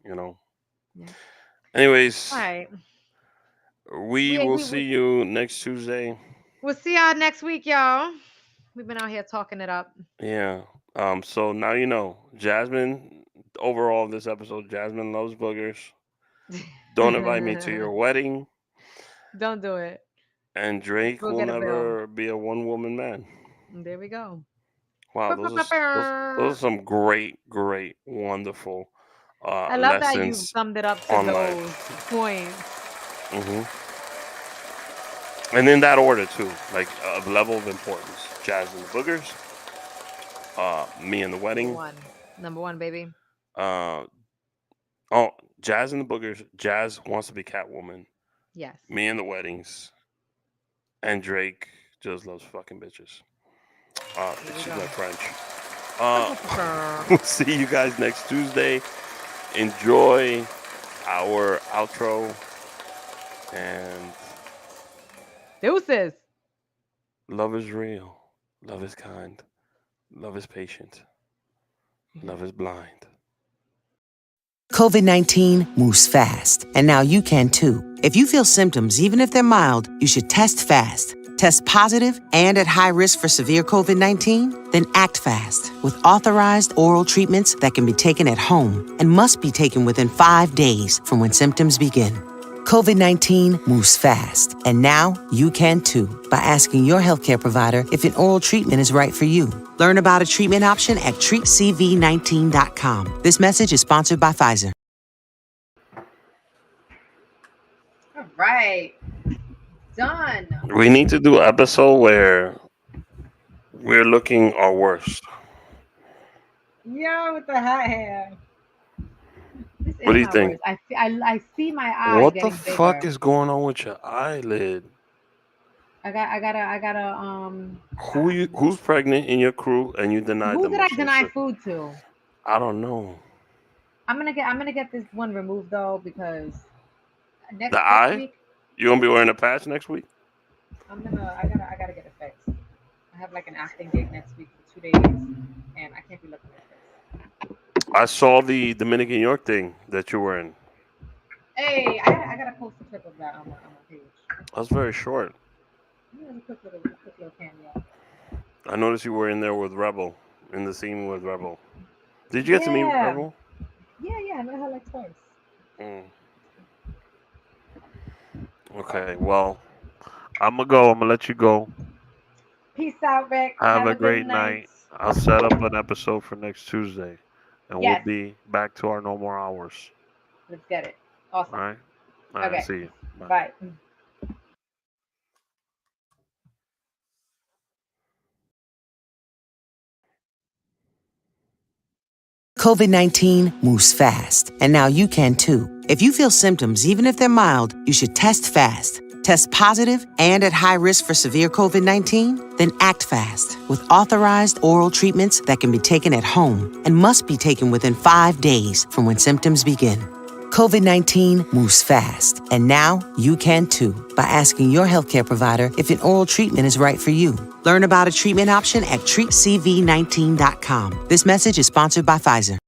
you know. Yeah. All Anyways, right. we We, will we, see we, you next Tuesday. we'll see y'all next week, y'all. We've been out here talking it up. Yeah. So now you know, Jasmine. Overall, this episode, Jasmine loves boogers. Don't invite me to your wedding, Don't do it. and Drake We'll will get a bill. never be a one woman man. There we go. Wow, those are some great, wonderful I love that you lessons summed it up to on those life. points. Hmm. And in that order too, like of level of importance. Jasmine the boogers, me and the Number wedding. one. Number one, baby. Uh, oh, Jazz and the boogers. Jazz wants to be Catwoman. Yes. Me and the weddings, and Drake just loves fucking bitches. There we She's go. my French. We'll see you guys next Tuesday. Enjoy our outro, and Deuces. love is real. Love is kind. Love is patient. Love is blind. COVID-19 moves fast, and now you can too. If you feel symptoms, even if they're mild, you should test fast. Test positive and at high risk for severe COVID-19? Then act fast with authorized oral treatments that can be taken at home and must be taken within 5 days from when symptoms begin. COVID-19 moves fast, and now you can too by asking your healthcare provider if an oral treatment is right for you. Learn about a treatment option at treatcv19.com. This message is sponsored by Pfizer. All right. Done. We need to do an episode where we're looking our worst. Yeah, with the hat hair. This What do is you my think? worst. I see my eye What the getting fuck bigger. is going on with your eyelid? I gotta Who's pregnant in your crew and you denied who them? did I deny food to? I don't know. I'm gonna get this one removed though, because next The eye? week You gonna be wearing a patch next week? I gotta get it fixed. I have like an acting gig next week for 2 days, and I can't be looking like this. I saw the Dominican York thing that you were in. Hey, I gotta post a clip of that on my page. That was very short. Yeah, a quick little cameo. I noticed you were in there with Rebel, in the scene with Rebel. Did you get to meet Yeah. Rebel? Yeah, I met her like twice. Mm. Okay, well, I'm gonna go. I'm gonna let you go. Peace out, Rick. Have a good great night. I'll set up an episode for next Tuesday, and Yes. we'll be back to our normal hours. Let's get it. Awesome. All right. All right. Okay. See you. Bye. Bye. COVID-19 moves fast, and now you can too. If you feel symptoms, even if they're mild, you should test fast. Test positive and at high risk for severe COVID-19? Then act fast with authorized oral treatments that can be taken at home and must be taken within 5 days from when symptoms begin. COVID-19 moves fast, and now you can too by asking your healthcare provider if an oral treatment is right for you. Learn about a treatment option at treatcv19.com. This message is sponsored by Pfizer.